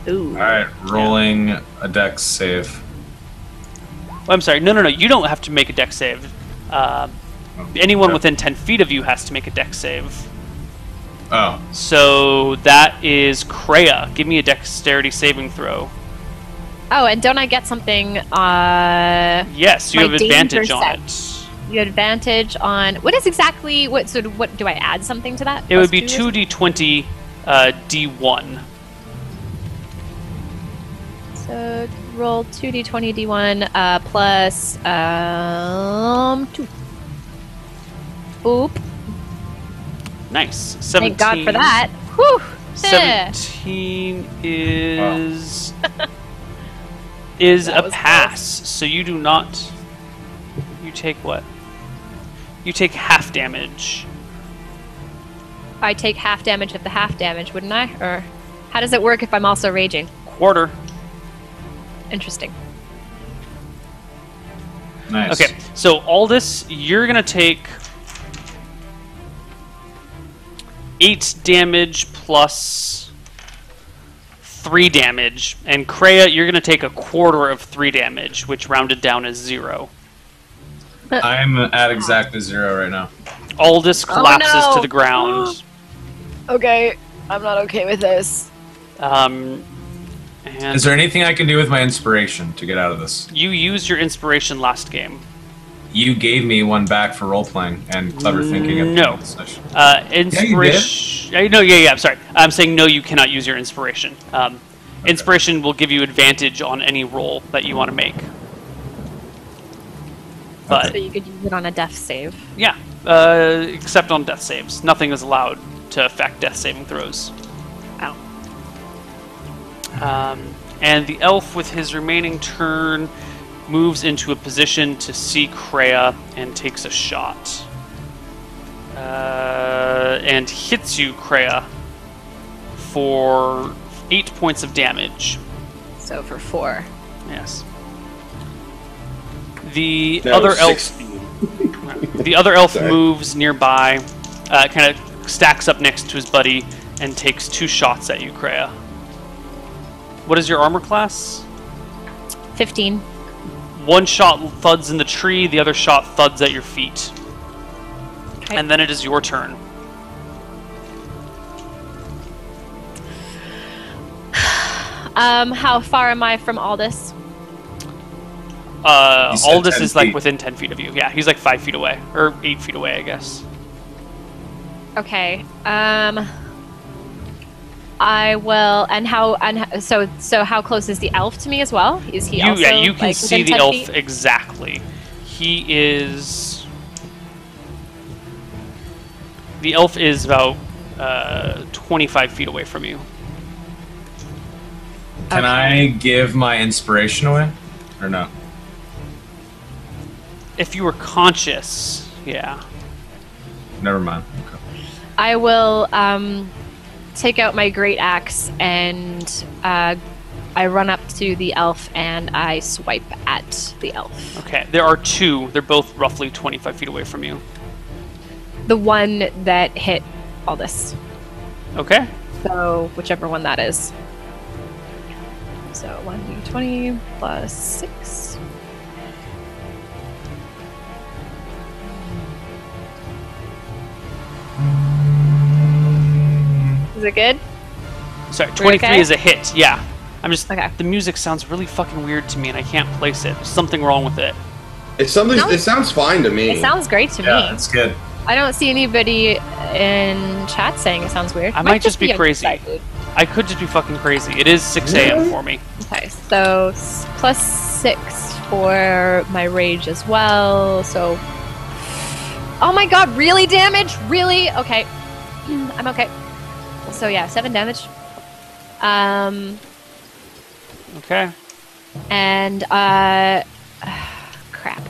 Ooh. All right, rolling a dex save. Oh, I'm sorry. No. You don't have to make a dex save. Anyone within 10 feet of you has to make a dex save. Oh, So that is Kreia. Give me a dexterity saving throw. Oh, and don't I get something? Yes, you My have advantage danger on set. it. You had advantage on what is exactly what? So what do I add something to that? It would Plus be 2 or 2d20 d1. So roll 2d20 d1 plus 2. Oop! Nice. 17. Thank God for that. Whew. 17 is is That a was pass. So you do not. You take what? You take half damage. I take half damage of the half damage, wouldn't I? Or how does it work if I'm also raging? Quarter. Interesting. nice. Okay, so Aldous, you're gonna take 8 damage plus 3 damage, and Kreia, you're gonna take a quarter of 3 damage, which rounded down is 0. I'm at exactly 0 right now. Aldous collapses no. to the ground. Okay, I'm not okay with this. And Is there anything I can do with my inspiration to get out of this? you used your inspiration last game. You gave me one back for role playing and clever thinking. At the No. end of the session. Inspiration. No, yeah. I'm sorry. I'm saying no. You cannot use your inspiration. Inspiration will give you advantage on any roll that you want to make. But So you could use it on a death save. yeah, except on death saves, nothing is allowed to affect death saving throws. Ow. And the elf, with his remaining turn, moves into a position to see Kreia and takes a shot. And hits you, Kreia, for 8 points of damage. So for 4. Yes. The No, other elf. 16. The other elf Sorry. moves nearby, kind of stacks up next to his buddy, and takes 2 shots at you, Kreia. What is your armor class? 15. One shot thuds in the tree, the other shot thuds at your feet. Okay. And then it is your turn. How far am I from Aldous? You said Aldous 10 is like feet. within 10 feet of you. Yeah, he's like 5 feet away. Or 8 feet away, I guess. Okay. I will. So how close is the elf to me as well? Is he also? You can like, see within the 10 elf feet? exactly. He is. The elf is about 25 feet away from you. Can I give my inspiration away? Or no? If you were conscious, yeah. Never mind. Okay. I will take out my great axe and I run up to the elf and I swipe at the elf. Okay, there are 2. They're both roughly 25 feet away from you. The one that hit Aldous. Okay. So whichever one that is. So 1d20 plus 6. Is it good? Sorry, 23 okay? is a hit. Yeah. I'm just. Okay. The music sounds really fucking weird to me, and I can't place it. There's something wrong with it. It's something. No. It sounds fine to me. It sounds great to Yeah, me. that's good. I don't see anybody in chat saying it sounds weird. I might just be a crazy. side mood. I could just be fucking crazy. It is 6 a.m. for me. Okay, so plus 6 for my rage as well. So, oh my god, really damage? Really? Okay, I'm okay. So yeah, 7 damage. Okay. And crap.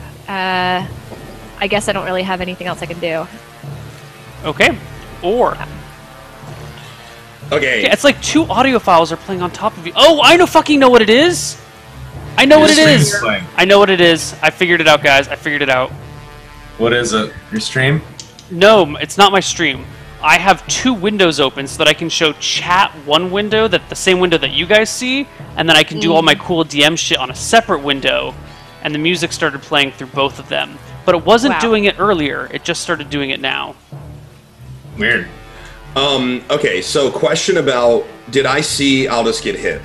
I guess I don't really have anything else I can do. Okay. Or. Okay. Yeah, it's like 2 audio files are playing on top of you. Oh, I fucking know what it is! I know what it Your is! stream's playing. I know what it is. I figured it out, guys. I figured it out. What is it? Your stream? No, it's not my stream. I have 2 windows open so that I can show chat one window, that the same window that you guys see, and then I can do all my cool DM shit on a separate window, and the music started playing through both of them. But it wasn't Wow. doing it earlier, it just started doing it now. Weird. Okay. So, question about: did I see Aldous get hit?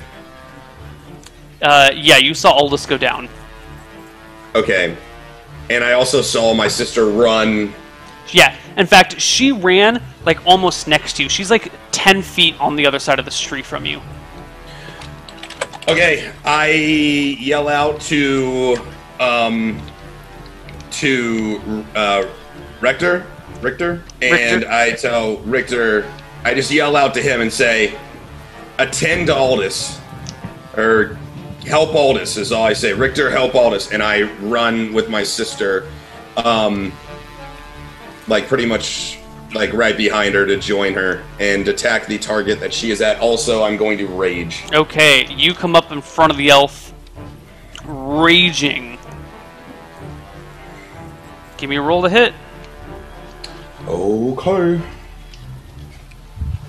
Yeah, you saw Aldous go down. Okay. And I also saw my sister run. Yeah, in fact, she ran like almost next to you. She's like 10 feet on the other side of the street from you. Okay, I yell out to Richter, and Richter. I tell Richter, I just yell out to him and say, attend to Aldous, or help Aldous is all I say. Richter, help Aldous, and I run with my sister, like pretty much like right behind her to join her and attack the target that she is at. Also, I'm going to rage. Okay, you come up in front of the elf, raging. Give me a roll to hit. Okay.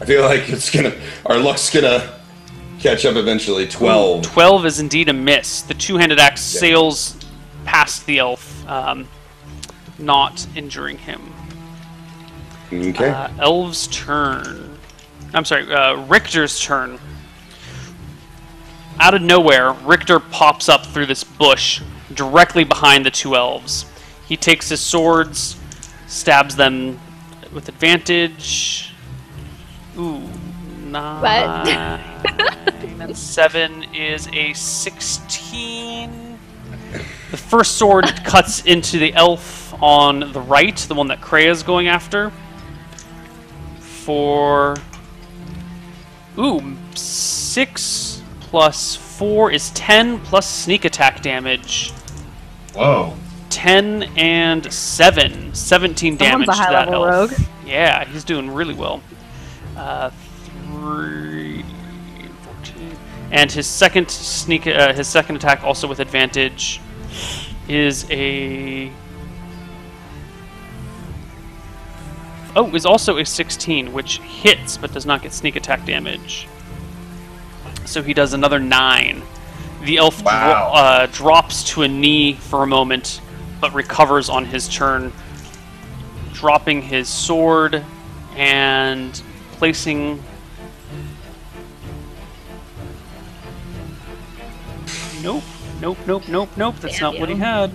I feel like our luck's gonna catch up eventually. 12. 12 is indeed a miss. The two-handed axe sails past the elf, not injuring him. Okay. Elf's turn. I'm sorry, Richter's turn. Out of nowhere, Richter pops up through this bush directly behind the 2 elves. He takes his swords, stabs them with advantage. Ooh, 9 and 7 is a 16. The first sword cuts into the elf on the right, the one that Kreia's going after. For 6 plus 4 is 10 plus sneak attack damage. Whoa. 10 and 7. 17 damage Someone's a to that high-level elf. rogue. Yeah, he's doing really well. 3, 14. And his second attack also with advantage. is also a 16, which hits but does not get sneak attack damage. So he does another 9. The elf drops to a knee for a moment, but recovers on his turn, dropping his sword and placing... Nope. That's not what he had.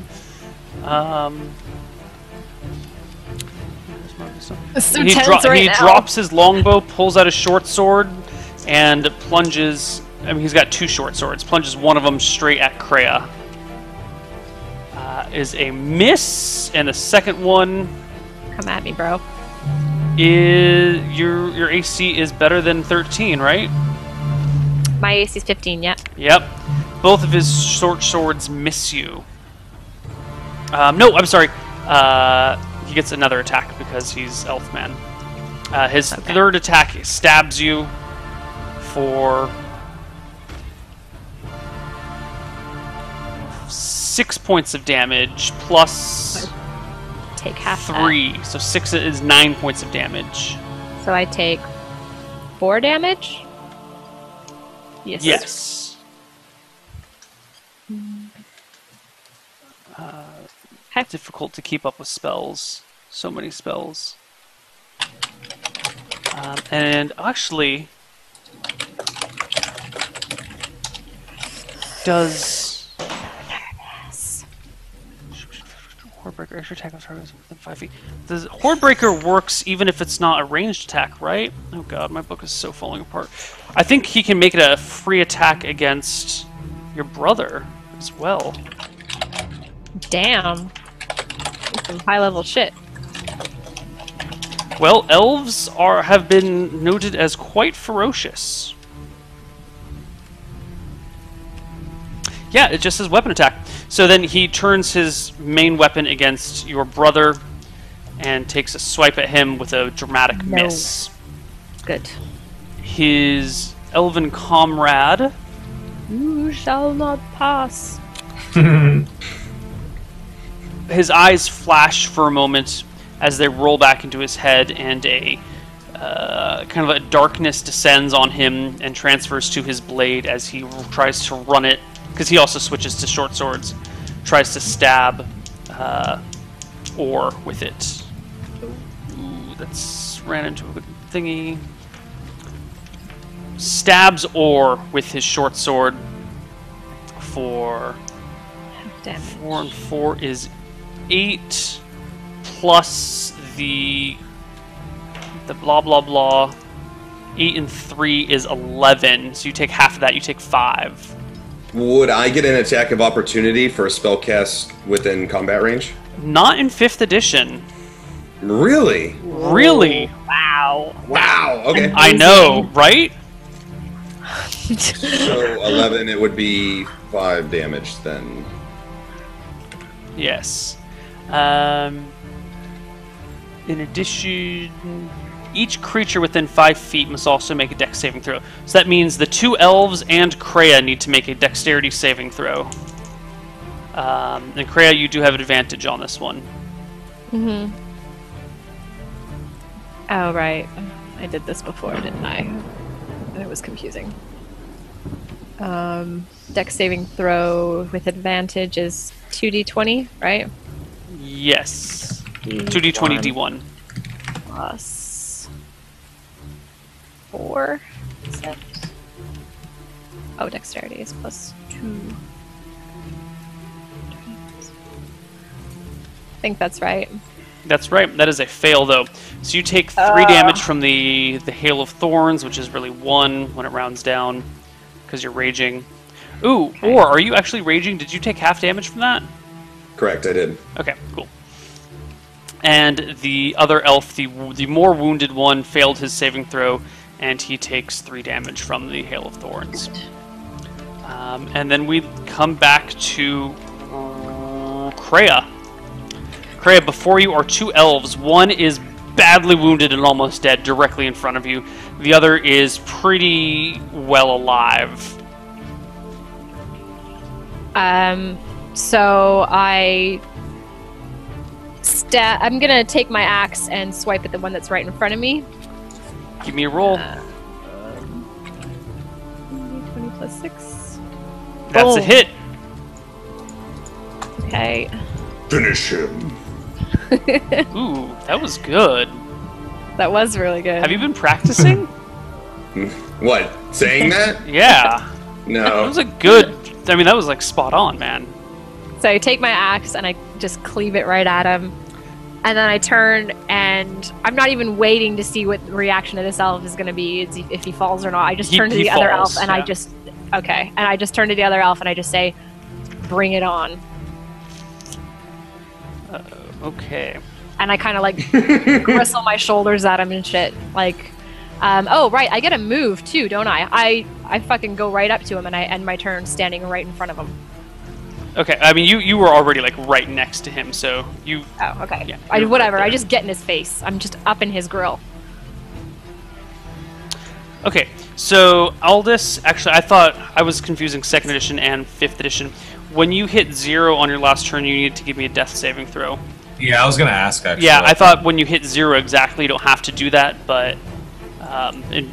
So he tense right now. drops his longbow, pulls out a short sword, and plunges... I mean, he's got 2 short swords. Plunges one of them straight at Kreia. Is a miss, and the second one... Come at me, bro. Is your AC is better than 13, right? My AC is 15, yeah. Yep. Both of his short swords miss you. No, I'm sorry. He gets another attack because he's Elfman. His third attack stabs you for 6 points of damage plus Take half 3. that. So 6 is 9 points of damage. So I take 4 damage? Yes. Yes. Difficult to keep up with spells. So many spells. And actually, does Hordebreaker extra attack on targets within 5 feet? Does Hordebreaker works even if it's not a ranged attack, right? Oh god, my book is so falling apart. I think he can make it a free attack against your brother as well. Damn. Some high level shit. Well, elves have been noted as quite ferocious. Yeah, it just says weapon attack. So then he turns his main weapon against your brother and takes a swipe at him with a dramatic miss. Good. His elven comrade... You shall not pass. His eyes flash for a moment as they roll back into his head, and a kind of a darkness descends on him and transfers to his blade as he tries to run it, because he also switches to short swords, tries to stab Orr with it. Ooh, that's ran into a thingy. Stabs Orr with his short sword for Damn. 4 and 4 is 8 plus the blah blah blah. 8 and 3 is 11. So you take half of that. You take 5. Would I get an attack of opportunity for a spell cast within combat range? Not in 5th edition. Really? Really? Wow. Wow. Okay. I know, right? So 11, it would be 5 damage then. Yes. In addition, each creature within 5 feet must also make a dex saving throw. So that means the 2 elves and Kreia need to make a dexterity saving throw. And Kreia, you do have an advantage on this one. Mm-hmm. Oh, right. I did this before, didn't I? It was confusing. Dex saving throw with advantage is 2d20, right? Yes. 2d20 d1. Plus 4. Is it? Oh, dexterity is plus 2. I think that's right. That's right. That is a fail, though. So you take 3 damage from the Hail of Thorns, which is really 1 when it rounds down, because you're raging. Ooh, Okay. Or are you actually raging? Did you take half damage from that? Correct, I did. Okay, cool. And the other elf, the more wounded one, failed his saving throw, and he takes 3 damage from the Hail of Thorns. And then we come back to Kreia. Kreia, before you are 2 elves. One is badly wounded and almost dead directly in front of you. The other is pretty well alive. So I'm gonna take my axe and swipe at the one that's right in front of me. Give me a roll. 20 plus 6. That's a Boom. hit. Okay. Finish him. Ooh, that was good. That was really good. Have you been practicing? What? Saying that? Yeah. That No. was a good. I mean, that was like spot on, man. So I take my axe and I just cleave it right at him. And then I turn and I'm not even waiting to see what the reaction of this elf is going to be, if he falls or not. I just turn to He the other falls, elf and yeah. I just turn to the other elf and I just say, bring it on. Okay. And I kind of like bristle my shoulders at him and shit. Like, oh, right, I get a move too, don't I? I fucking go right up to him and I end my turn standing right in front of him. Okay. I mean, you were already like right next to him, so you. Oh, okay. Yeah, I, you're whatever. right I there. just get in his face. I'm just up in his grill. Okay. So Aldous, actually, I thought I was confusing second edition and fifth edition. When you hit 0 on your last turn, you needed to give me a death saving throw. Yeah, I was gonna ask actually. Yeah, I thought when you hit 0 exactly, you don't have to do that, but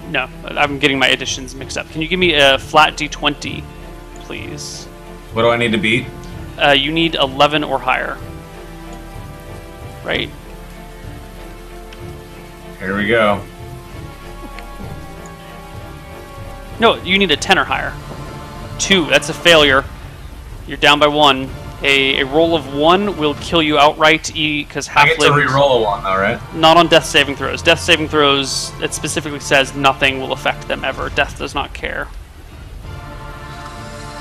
no, I'm getting my additions mixed up. Can you give me a flat d20, please? What do I need to beat? You need 11 or higher. Right? Here we go. No, you need a 10 or higher. 2, that's a failure. You're down by 1. A roll of 1 will kill you outright, because I get to halflings... re-roll a one though, right? Not on death saving throws. Death saving throws, it specifically says nothing will affect them ever. Death does not care.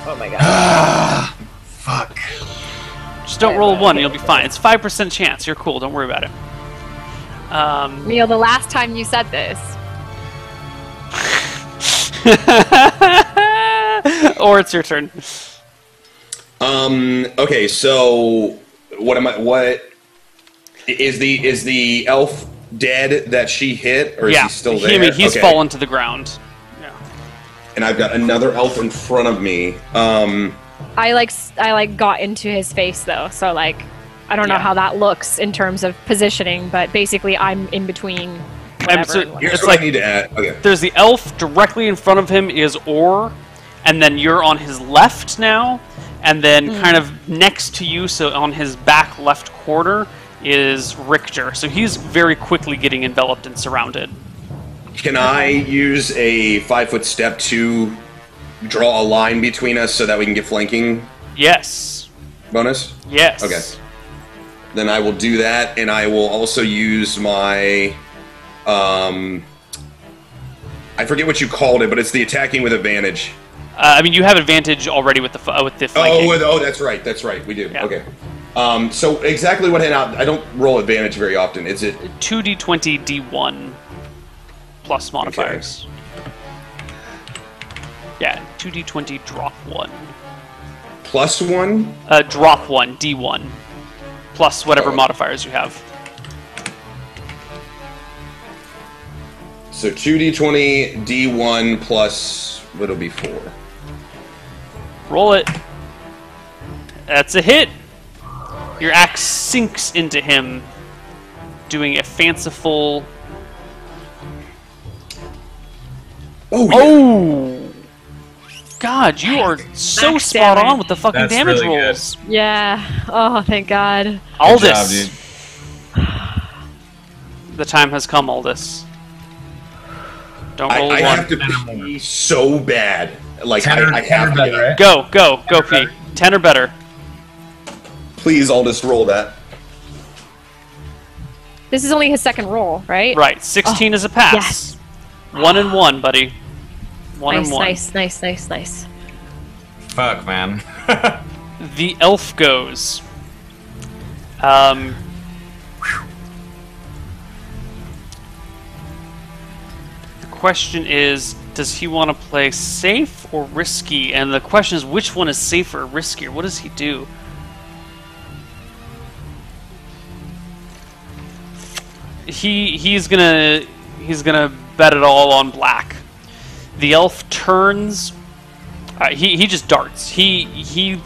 Oh my god. Fuck. Just don't roll a 1 and you'll be fine. It's 5% chance. You're cool. Don't worry about it. Neil, the last time you said this. Or it's your turn. Okay, so what is the elf dead that she hit, or is he still there? I mean, he's Okay. fallen to the ground. Yeah. And I've got another elf in front of me. I got into his face though, so like I don't know Yeah. how that looks in terms of positioning, but basically I'm in between whatever. so and whatever. Here's It's what like- I need to add. Okay. There's the elf directly in front of him is Orr, and then you're on his left now, and then kind of next to you, so on his back left corner, is Richter. So he's very quickly getting enveloped and surrounded. Can I use a 5-foot step to draw a line between us so that we can get flanking Yes. bonus? Yes. Okay. Then I will do that, and I will also use my, I forget what you called it, but it's the attacking with advantage. I mean, you have advantage already with the flanking. Oh, that's right. That's right. We do. Yeah. Okay. So exactly what I don't roll advantage very often. Is it 2d20 d1 plus modifiers. Yeah, 2d20 drop 1. +1? Drop 1, d1. Plus whatever modifiers you have. So 2d20 d1 plus what'll be 4. Roll it. That's a hit. Your axe sinks into him, doing a fanciful... Oh, yeah. Oh! God, you are so Max spot damage. on with the fucking That's damage really good. rolls. Yeah. Oh, thank God. Good Aldous. job, dude. The time has come, Aldous. Don't roll I a have 1. to pee so bad. Like, Tenor, I have to. better, right? Go, P. 10 or better. Please, I'll just roll that. This is only his second roll, right? Right, 16 is a pass. yes. 1 and 1, buddy. 1 and 1. Nice. Fuck, man. The elf goes. The question is, does he want to play safe or risky? And the question is, which one is safer or riskier? What does he do? He's gonna bet it all on black. The elf turns. He just darts. He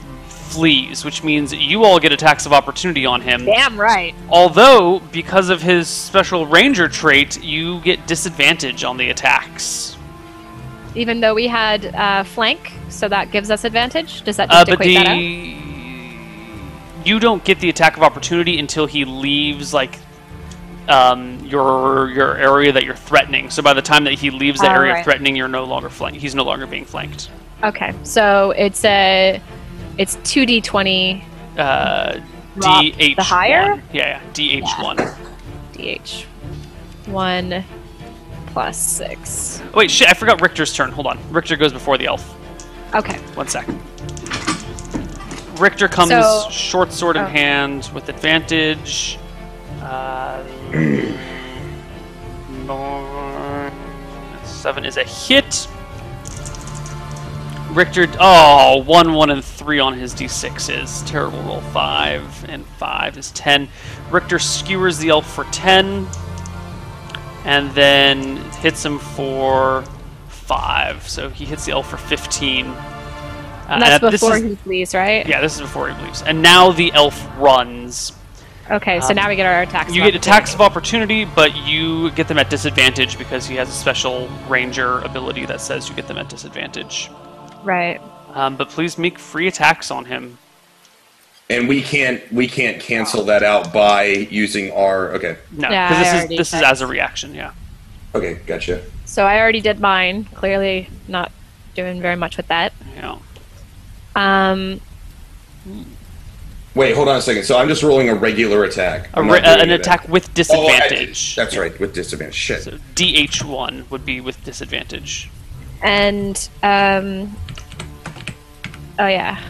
flees, which means you all get attacks of opportunity on him. Damn right. Although, because of his special ranger trait, you get disadvantage on the attacks. Even though we had flank, so that gives us advantage? Does that just equate that out? You don't get the attack of opportunity until he leaves, like, your area that you're threatening. So by the time that he leaves the area of threatening, you're no longer he's no longer being flanked. Okay, so it's 2d20. DH1. The higher? Yeah, DH1. DH1 plus 6. Wait, shit! I forgot Richter's turn. Hold on. Richter goes before the elf. Okay. 1 sec. Richter comes short sword in hand with advantage. 7 is a hit. Richter, 1, 1, and 3 on his d6s. Terrible roll. 5 and 5 is 10. Richter skewers the elf for 10, and then hits him for 5. So he hits the elf for 15. And that's before he flees, right? Yeah, this is before he leaves. And now the elf runs. Okay, so now we get our attacks. You get attacks of opportunity, but you get them at disadvantage because he has a special ranger ability that says you get them at disadvantage. Right. But please make free attacks on him. And we can't cancel that out by using our No, because Yeah, this is as a reaction. Yeah. Okay, gotcha. So I already did mine. Clearly not doing very much with that. Yeah. Wait, hold on a second. So I'm just rolling a regular attack. An attack with disadvantage. That's right, with disadvantage. Shit. So DH1 would be with disadvantage. And oh yeah.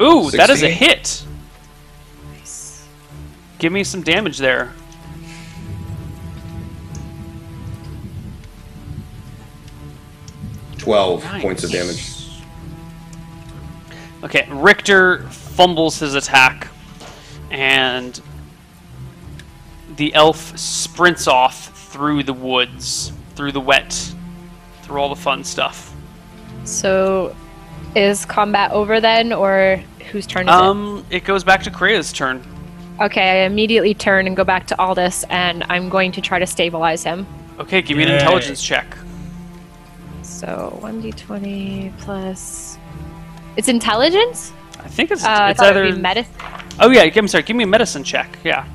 Ooh, that is a 16. hit. Give me some damage there. Nice. Points of damage. Okay, Richter fumbles his attack, and the elf sprints off through the woods, through the wet, through all the fun stuff. So is combat over then, or whose turn is it? It goes back to Krea's turn. Okay, I immediately turn and go back to Aldous, and I'm going to try to stabilize him. Okay, give me an intelligence check. So 1d20 plus... It's intelligence? I think it's I thought it would be medicine. Oh yeah, I'm sorry. Give me a medicine check. Yeah.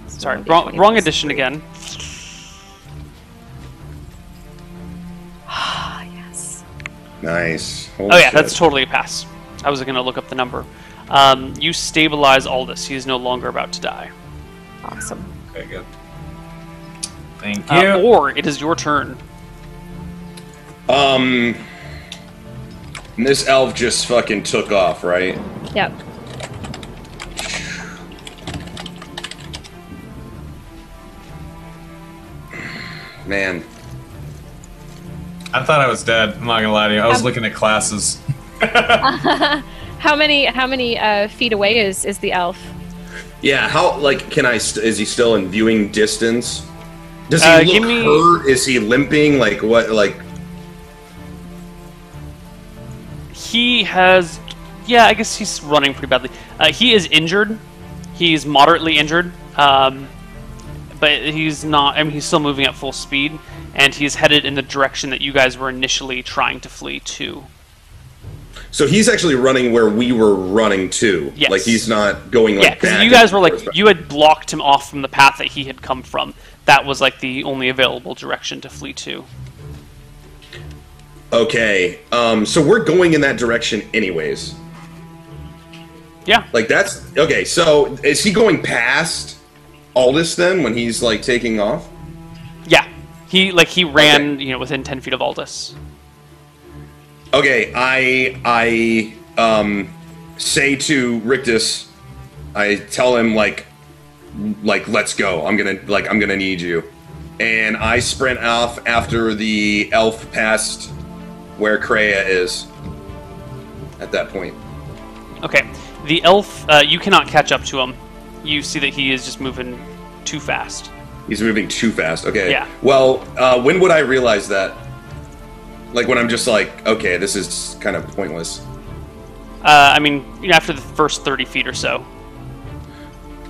Sorry, wrong edition again. Yes. Nice. Holy Oh yeah, shit. that's totally a pass. I was going to look up the number. You stabilize Aldous. He is no longer about to die. Awesome. Okay, good. Thank you. Or it is your turn. This elf just fucking took off, right? Yep. Man. I thought I was dead. I'm not gonna lie to you. I was looking at classes. How many feet away is the elf? Yeah, how, like, is he still in viewing distance? Does he look hurt? Is he limping? Like, what, like... He has... Yeah, I guess he's running pretty badly. He is injured. He's moderately injured. But he's not... I mean, he's still moving at full speed. And he's headed in the direction that you guys were initially trying to flee to. So he's actually running where we were running to. Yes. Like, he's not going, like, yeah, because you guys were, like... You had blocked him off from the path that he had come from. That was, like, the only available direction to flee to. Okay, so we're going in that direction anyways. Yeah. Like, that's... Okay, so is he going past Aldous then when he's, like, taking off? Yeah. He ran, within 10 feet of Aldous. Okay, I say to Rictus, I tell him, like, let's go. I'm gonna need you. And I sprint off after the elf past where Krea is at that point. Okay. The elf, you cannot catch up to him. You see that he is just moving too fast. He's moving too fast. Okay. Yeah. Well, when would I realize that? Like when I'm just like, okay, this is kind of pointless. I mean, after the first 30 feet or so.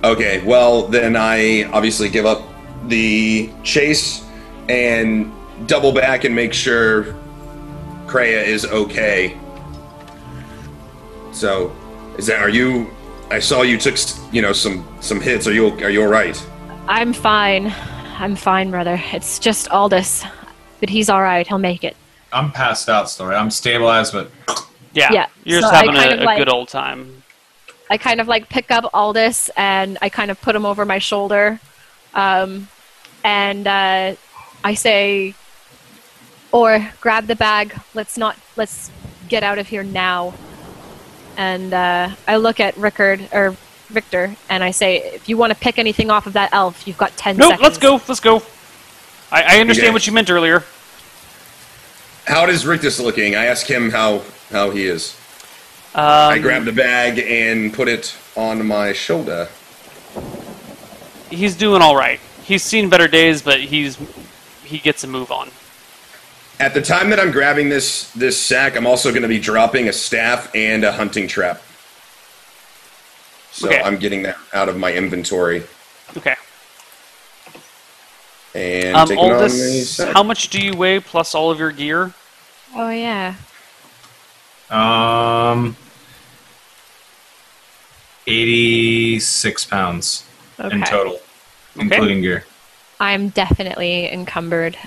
Okay, well, then I obviously give up the chase and double back and make sure Kreia is okay. So, I saw you took, some hits. Are you all right? I'm fine. I'm fine, brother. It's just Aldous. But he's alright. He'll make it. I'm passed out still, right? I'm stabilized, but Yeah. You're just so having I kind a of good old time. I kind of like pick up Aldous and I kind of put him over my shoulder. And I say, or grab the bag. Let's get out of here now. And I look at Victor and I say, if you want to pick anything off of that elf, you've got 10 seconds. Let's go. I understand Okay. what you meant earlier. How is Rictus looking? I ask him how he is. I grab the bag and put it on my shoulder. He's doing all right. He's seen better days, but he gets a move on. At the time that I'm grabbing this sack, I'm also going to be dropping a staff and a hunting trap. So Okay. I'm getting that out of my inventory. Okay. And taking on the Aldous, sack. how much do you weigh plus all of your gear? Oh, yeah. 86 pounds in Okay. total, including gear. I'm definitely encumbered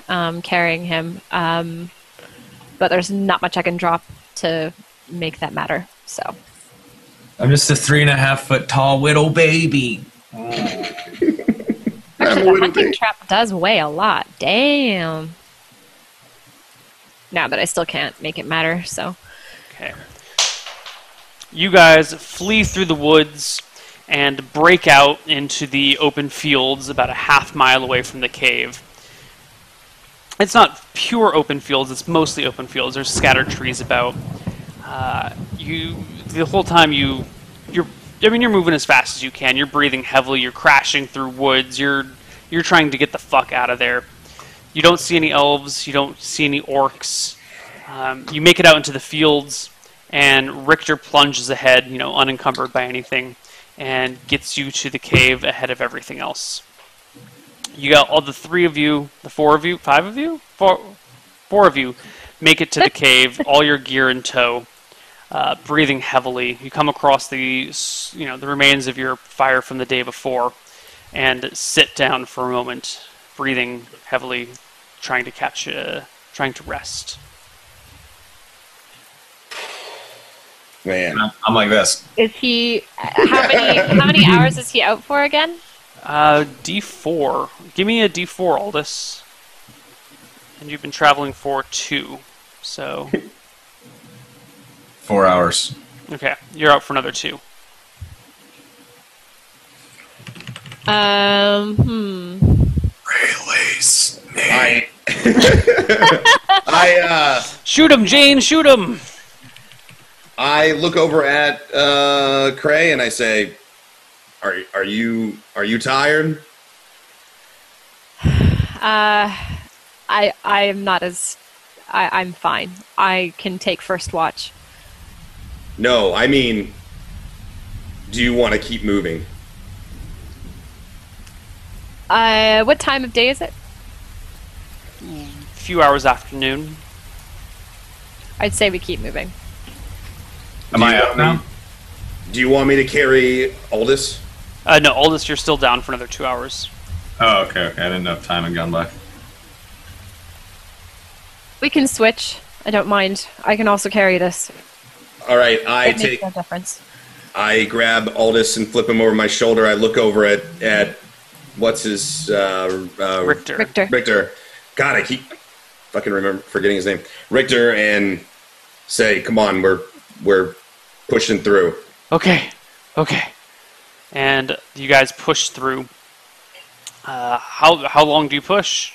carrying him. But there's not much I can drop to make that matter. So. I'm just a 3.5 foot tall little baby. Actually, the hunting trap does weigh a lot. Damn. No, but I still can't make it matter, so. Okay. You guys flee through the woods and break out into the open fields about a half mile away from the cave. It's not pure open fields, it's mostly open fields. There's scattered trees about. The whole time you're moving as fast as you can. You're breathing heavily, you're crashing through woods, you're trying to get the fuck out of there. You don't see any elves, you don't see any orcs. You make it out into the fields, and Richter plunges ahead, unencumbered by anything, and gets you to the cave ahead of everything else. You got all the four of you, make it to the cave, all your gear in tow, breathing heavily. You come across the remains of your fire from the day before, and sit down for a moment, breathing heavily, trying to rest. Man. I'm like this. Is he... How many hours is he out for again? D4. Give me a D4, Aldous. And you've been traveling for 2, so... 4 hours. Okay, you're out for another 2. Release me. Shoot him, Jane! Shoot him! I look over at Cray and I say, "Are you tired?" I am not as... I'm fine. I can take first watch. No, I mean, do you want to keep moving? What time of day is it? A few hours afternoon. I'd say we keep moving. Am I up now? Do you want me to carry Aldous? No, Aldous, you're still down for another 2 hours. Oh, okay. I didn't know if time had gone by. We can switch. I don't mind. I can also carry this. All right, It makes no difference. I grab Aldous and flip him over my shoulder. I look over at what's his Richter. Richter. God, I keep fucking forgetting his name. Richter, and say, "Come on, we're pushing through." Okay. And you guys push through. How long do you push?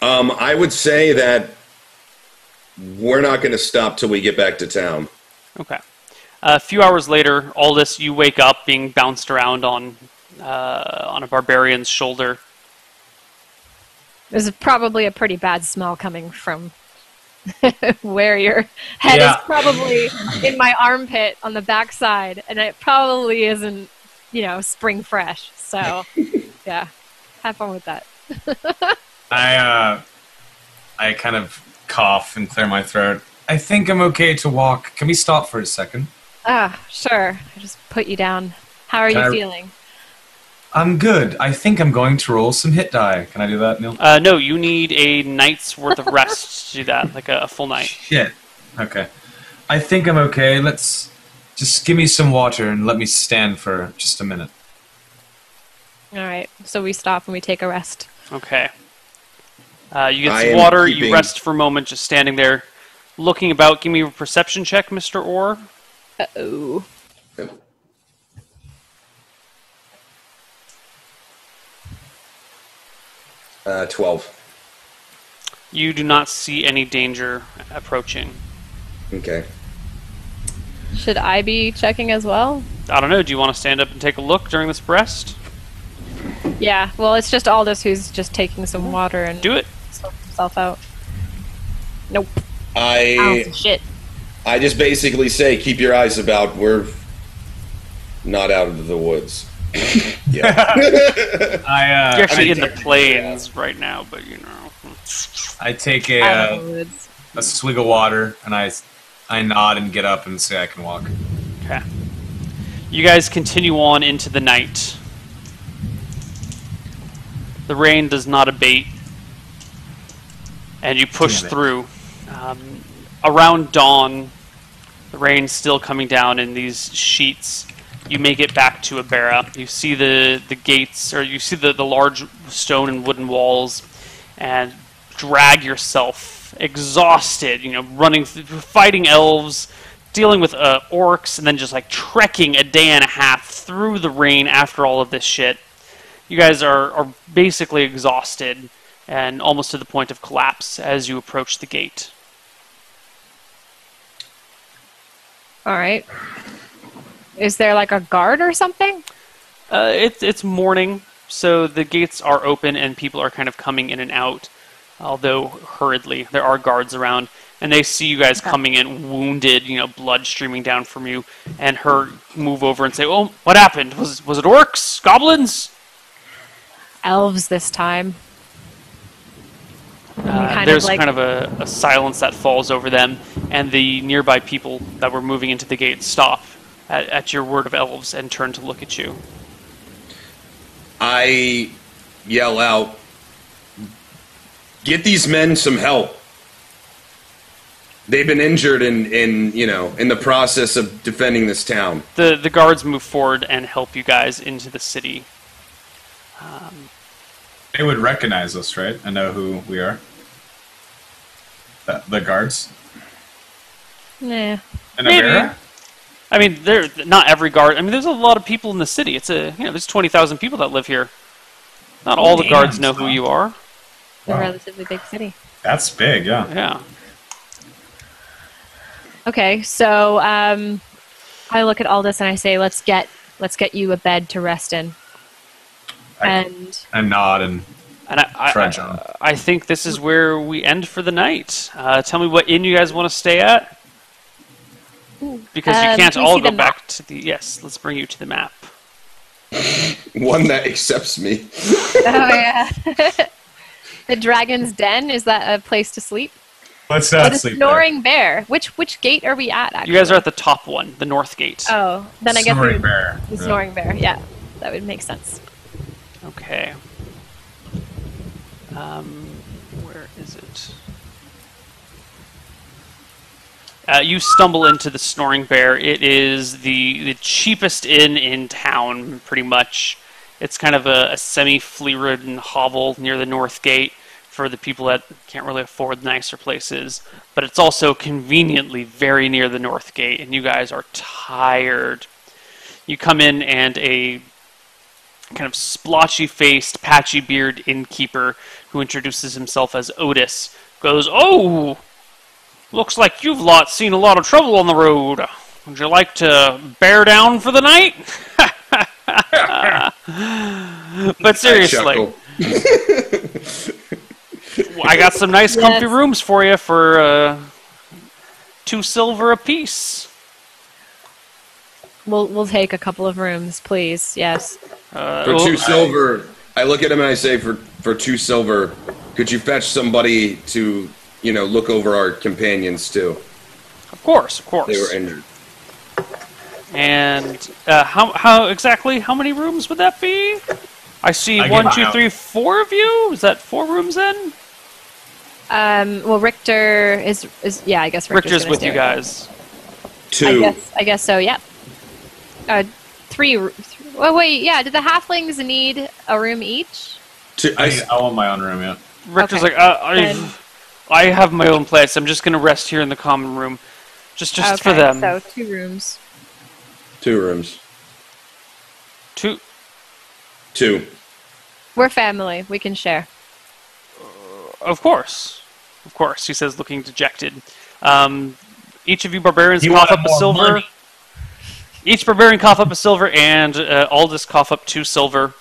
I would say that we're not going to stop till we get back to town. Okay. A few hours later, Aldous, you wake up being bounced around on a barbarian's shoulder. There's probably a pretty bad smell coming from where your head Yeah. is probably in my armpit on the backside, and it probably isn't, spring fresh. So, yeah, have fun with that. I kind of cough and clear my throat. I think I'm okay to walk. Can we stop for a second? Sure. I just put you down. How are Can you I- feeling? I'm good. I think I'm going to roll some hit die. Can I do that, Neil? No, you need a night's worth of rest to do that, like a full night. Shit. Okay. I think I'm okay. Let's just give me some water and let me stand for just a minute. All right. So we stop and we take a rest. Okay. You get I some am water, keeping- you rest for a moment, just standing there, looking about. Give me a perception check, Mr. Orr. Uh-oh. 12. You do not see any danger approaching. Okay. Should I be checking as well? I don't know, do you want to stand up and take a look during this rest? Yeah. Well, it's just Aldous who's just taking some water and Do it. sorting himself out. Nope. I Ounce of shit. I just basically say, keep your eyes about. We're not out of the woods. Yeah. You're actually in the technically, plains right now, but I take Out of a the woods. swig of water and I nod and get up and say I can walk. Okay. You guys continue on into the night. The rain does not abate, and you push Damn it. through. Around dawn, the rain's still coming down in these sheets. You make it back to Abera. You see the gates, or you see the large stone and wooden walls, and drag yourself, exhausted, running, fighting elves, dealing with orcs, and then just like trekking a day and a half through the rain after all of this shit. You guys are basically exhausted and almost to the point of collapse as you approach the gate. All right. Is there like a guard or something? It's morning, so the gates are open and people are kind of coming in and out, although hurriedly. There are guards around, and they see you guys coming in wounded, blood streaming down from you, and her move over and say, "Oh, what happened? Was it orcs? Goblins?" Elves this time. There's kind of a silence that falls over them, and the nearby people that were moving into the gate stop at your word of elves and turn to look at you. I yell out, get these men some help. They've been injured in the process of defending this town. The guards move forward and help you guys into the city. They would recognize us, right? And know who we are. The guards. Nah. And Maybe. Abera? I mean, not every guard. I mean, there's a lot of people in the city. It's there's 20,000 people that live here. Not all the Damn, guards know who son. you are. It's a Wow. relatively big city. That's big, yeah. Yeah. Okay, so I look at Aldous and I say, "Let's get you a bed to rest in." And I nod and And trudge on. I think this is where we end for the night. Tell me what inn you guys want to stay at. Because you can't can we all see go the back to the... Yes, let's bring you to the map. One that accepts me. oh yeah, the Dragon's Den, is that a place to sleep? Let's Oh, not the sleep Snoring Bear. Which gate are we at? Actually, You guys are at the top one, the north gate. Oh, then there. I guess Snoring bear. the Snoring Bear. Yeah, that would make sense. Okay. Where is it? You stumble into the Snoring Bear. It is the cheapest inn in town, pretty much. It's kind of a semi-flea-ridden hovel near the north gate for the people that can't really afford nicer places. But it's also conveniently very near the north gate, and you guys are tired. You come in, and a kind of splotchy-faced, patchy-beard innkeeper who introduces himself as Otis goes, "Oh, looks like you've seen a lot of trouble on the road. Would you like to bear down for the night?" But seriously, I chuckle. I got some nice, comfy Yes. rooms for you for 2 silver apiece. We'll take a couple of rooms, please. Yes. For 2 silver, I look at him and I say, for 2 silver, could you fetch somebody to, look over our companions too? Of course. They were injured. And how exactly? How many rooms would that be? I see I 1, give 2, out. 3, 4 of you. Is that 4 rooms then? Well, Richter is yeah. I guess Richter's gonna with stay you right guys. 2. I guess so. Yeah. 3. Oh wait, yeah. Did the halflings need a room each? 2. I want my own room, yeah. Richter's Okay. like, I have my own place. I'm just gonna rest here in the common room, just for them. So 2 rooms. 2 rooms. 2. 2. We're family. We can share. Of course. He says, looking dejected. Each of you barbarians You cough wanted up a more silver. money. Each barbarian cough up a silver, and Aldous cough up 2 silver,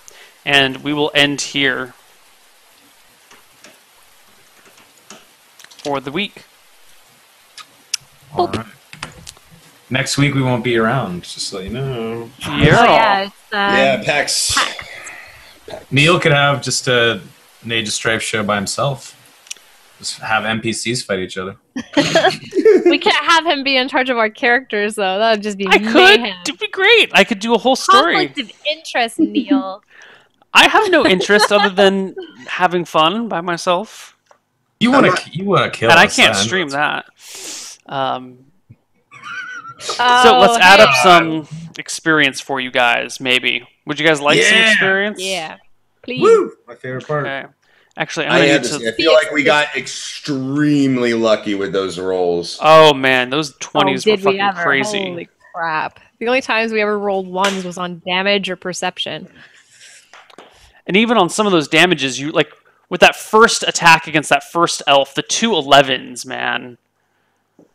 and we will end here for the week. All right. Next week we won't be around, just so you know. Oh yeah. It's, Yeah, PAX. Neil could have just an Age of Strife show by himself. Just have NPCs fight each other. We can't have him be in charge of our characters, though. That would just be I could. mayhem. It'd be great. I could do a whole story. Conflict of interest, Neil. I have no interest other than having fun by myself, You want to kill and us, I can't then. stream that. So Oh, let's add up hey. some experience for you guys. Maybe would you guys like some Yeah. experience? Yeah, please. Woo! My favorite part. Okay. Actually, I'm I gonna had need to to. say, I feel like we got extremely lucky with those rolls. Oh man, those 20s were did we fucking ever? crazy. Holy crap. The only times we ever rolled 1s was on damage or perception. And even on some of those damages, you like with that first attack against that first elf, the 2 11s, man.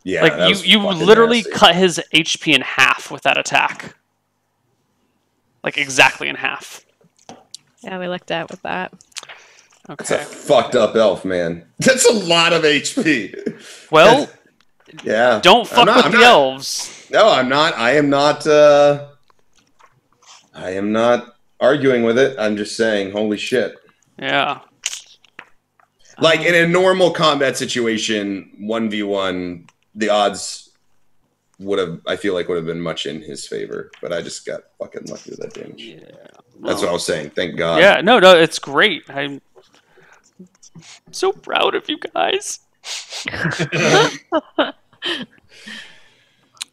Yeah, Like that was you fucking literally nasty. cut his HP in half with that attack. Like exactly in half. Yeah, we looked at with that. That's a Okay. fucked up elf, man. That's a lot of HP. Well, Yeah. don't fuck I'm with I'm the elves. No, I'm not. I am not. I am not arguing with it. I'm just saying, holy shit. Yeah. Like in a normal combat situation, 1v1, the odds would have, I feel like, would have been much in his favor. But I just got fucking lucky with that damage. Yeah. That's what I was saying. Thank God. Yeah, no, it's great. I'm so proud of you guys.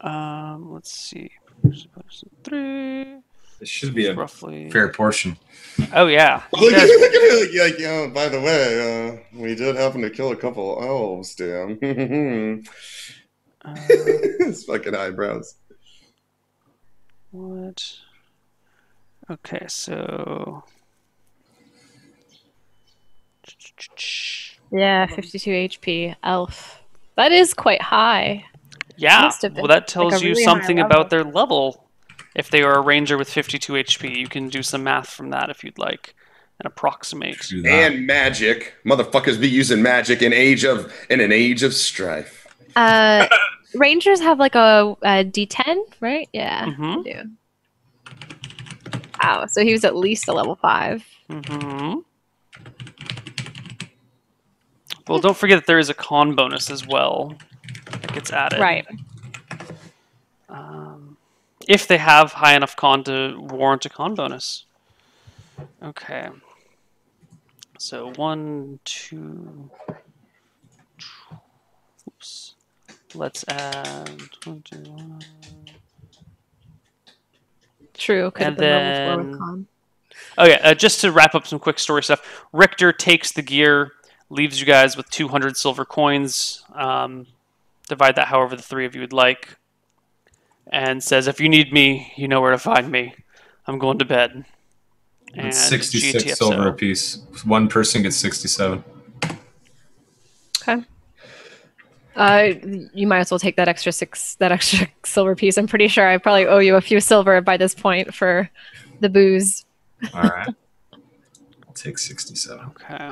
Let's see. 3 It should be a roughly. fair portion. Oh yeah. Look Yeah. at it, like, by the way, we did happen to kill a couple elves, damn. His fucking eyebrows. What? Okay, so. Yeah, 52 HP. Elf. That is quite high. Yeah, Must have been well, that like tells a you really high something level. about their level. If they are a ranger with 52 HP, you can do some math from that if you'd like and approximate. Do that. And magic. Motherfuckers be using magic in an age of strife. Rangers have like a D10, right? Yeah, Mhm. they do. Wow, so he was at least a level 5. Mm-hmm. Well, don't forget that there is a con bonus as well that gets added. Right. If they have high enough con to warrant a con bonus. Okay. So 1, 2. Oops. Let's add 21. True. Could have And been level 4 then- with con. Oh yeah, just to wrap up some quick story stuff. Richter takes the gear, leaves you guys with 200 silver coins. Divide that however the 3 of you would like. And says, if you need me, you know where to find me. I'm going to bed. And It's 66 GTFO. silver apiece. One person gets 67. Okay. You might as well take that extra silver piece. I'm pretty sure I probably owe you a few silver by this point for the booze. All right. I'll take 67. Okay.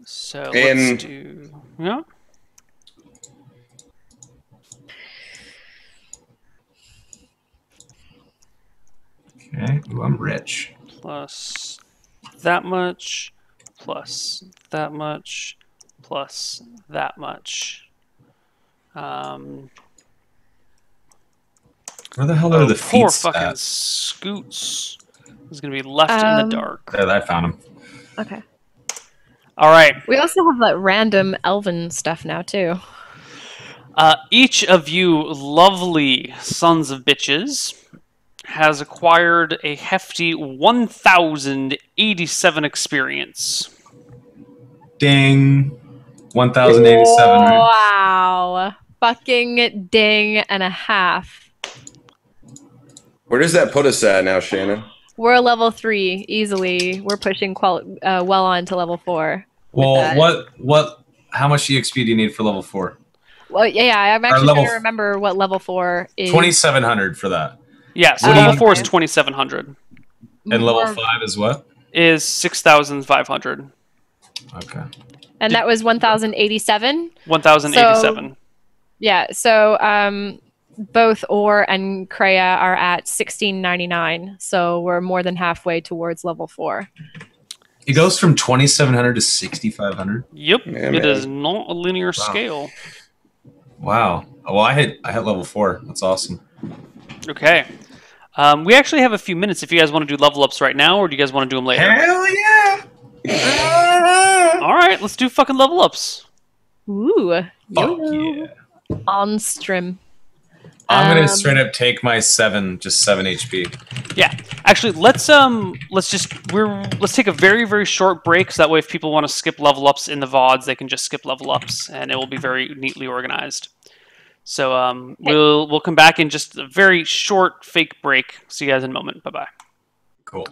So And- let's do. Yeah. Okay. Ooh, I'm rich. Plus that much, plus that much, plus that much. Where the hell are the Poor feet fucking at? Scoots is gonna be left in the dark. There, I found him. Okay. All right. We also have like random elven stuff now too. Each of you lovely sons of bitches has acquired a hefty 1,087 experience. Ding. 1,087. Wow. Fucking ding and a half. Where does that put us at now, Shannon? We're level 3 easily. We're pushing well on to level 4. Well, that. how much EXP do you need for level 4? Well, yeah, I'm actually level trying to remember what level 4 is. 2,700 for that. Yeah, so What do level you- 4 is 2,700. And level More- 5 is what? Is 6,500. Okay. And that was 1,087. 1,087. Yeah, so both Or and Kreia are at 1,699. So we're more than halfway towards level 4. It goes from 2,700 to 6,500. Yep, Yeah, it man. is not a linear scale. Wow. Well, I hit level 4. That's awesome. Okay. We actually have a few minutes if you guys want to do level ups right now, or do you guys want to do them later? Hell yeah! All right, let's do fucking level ups. Ooh. Fuck YOLO. yeah. On stream. I'm gonna straight up take my 7 HP. Yeah, actually, let's take a very, very short break, so that way if people want to skip level ups in the VODs, they can just skip level ups, and it will be very neatly organized. So we'll come back in just a very short fake break. See you guys in a moment. Bye bye. Cool.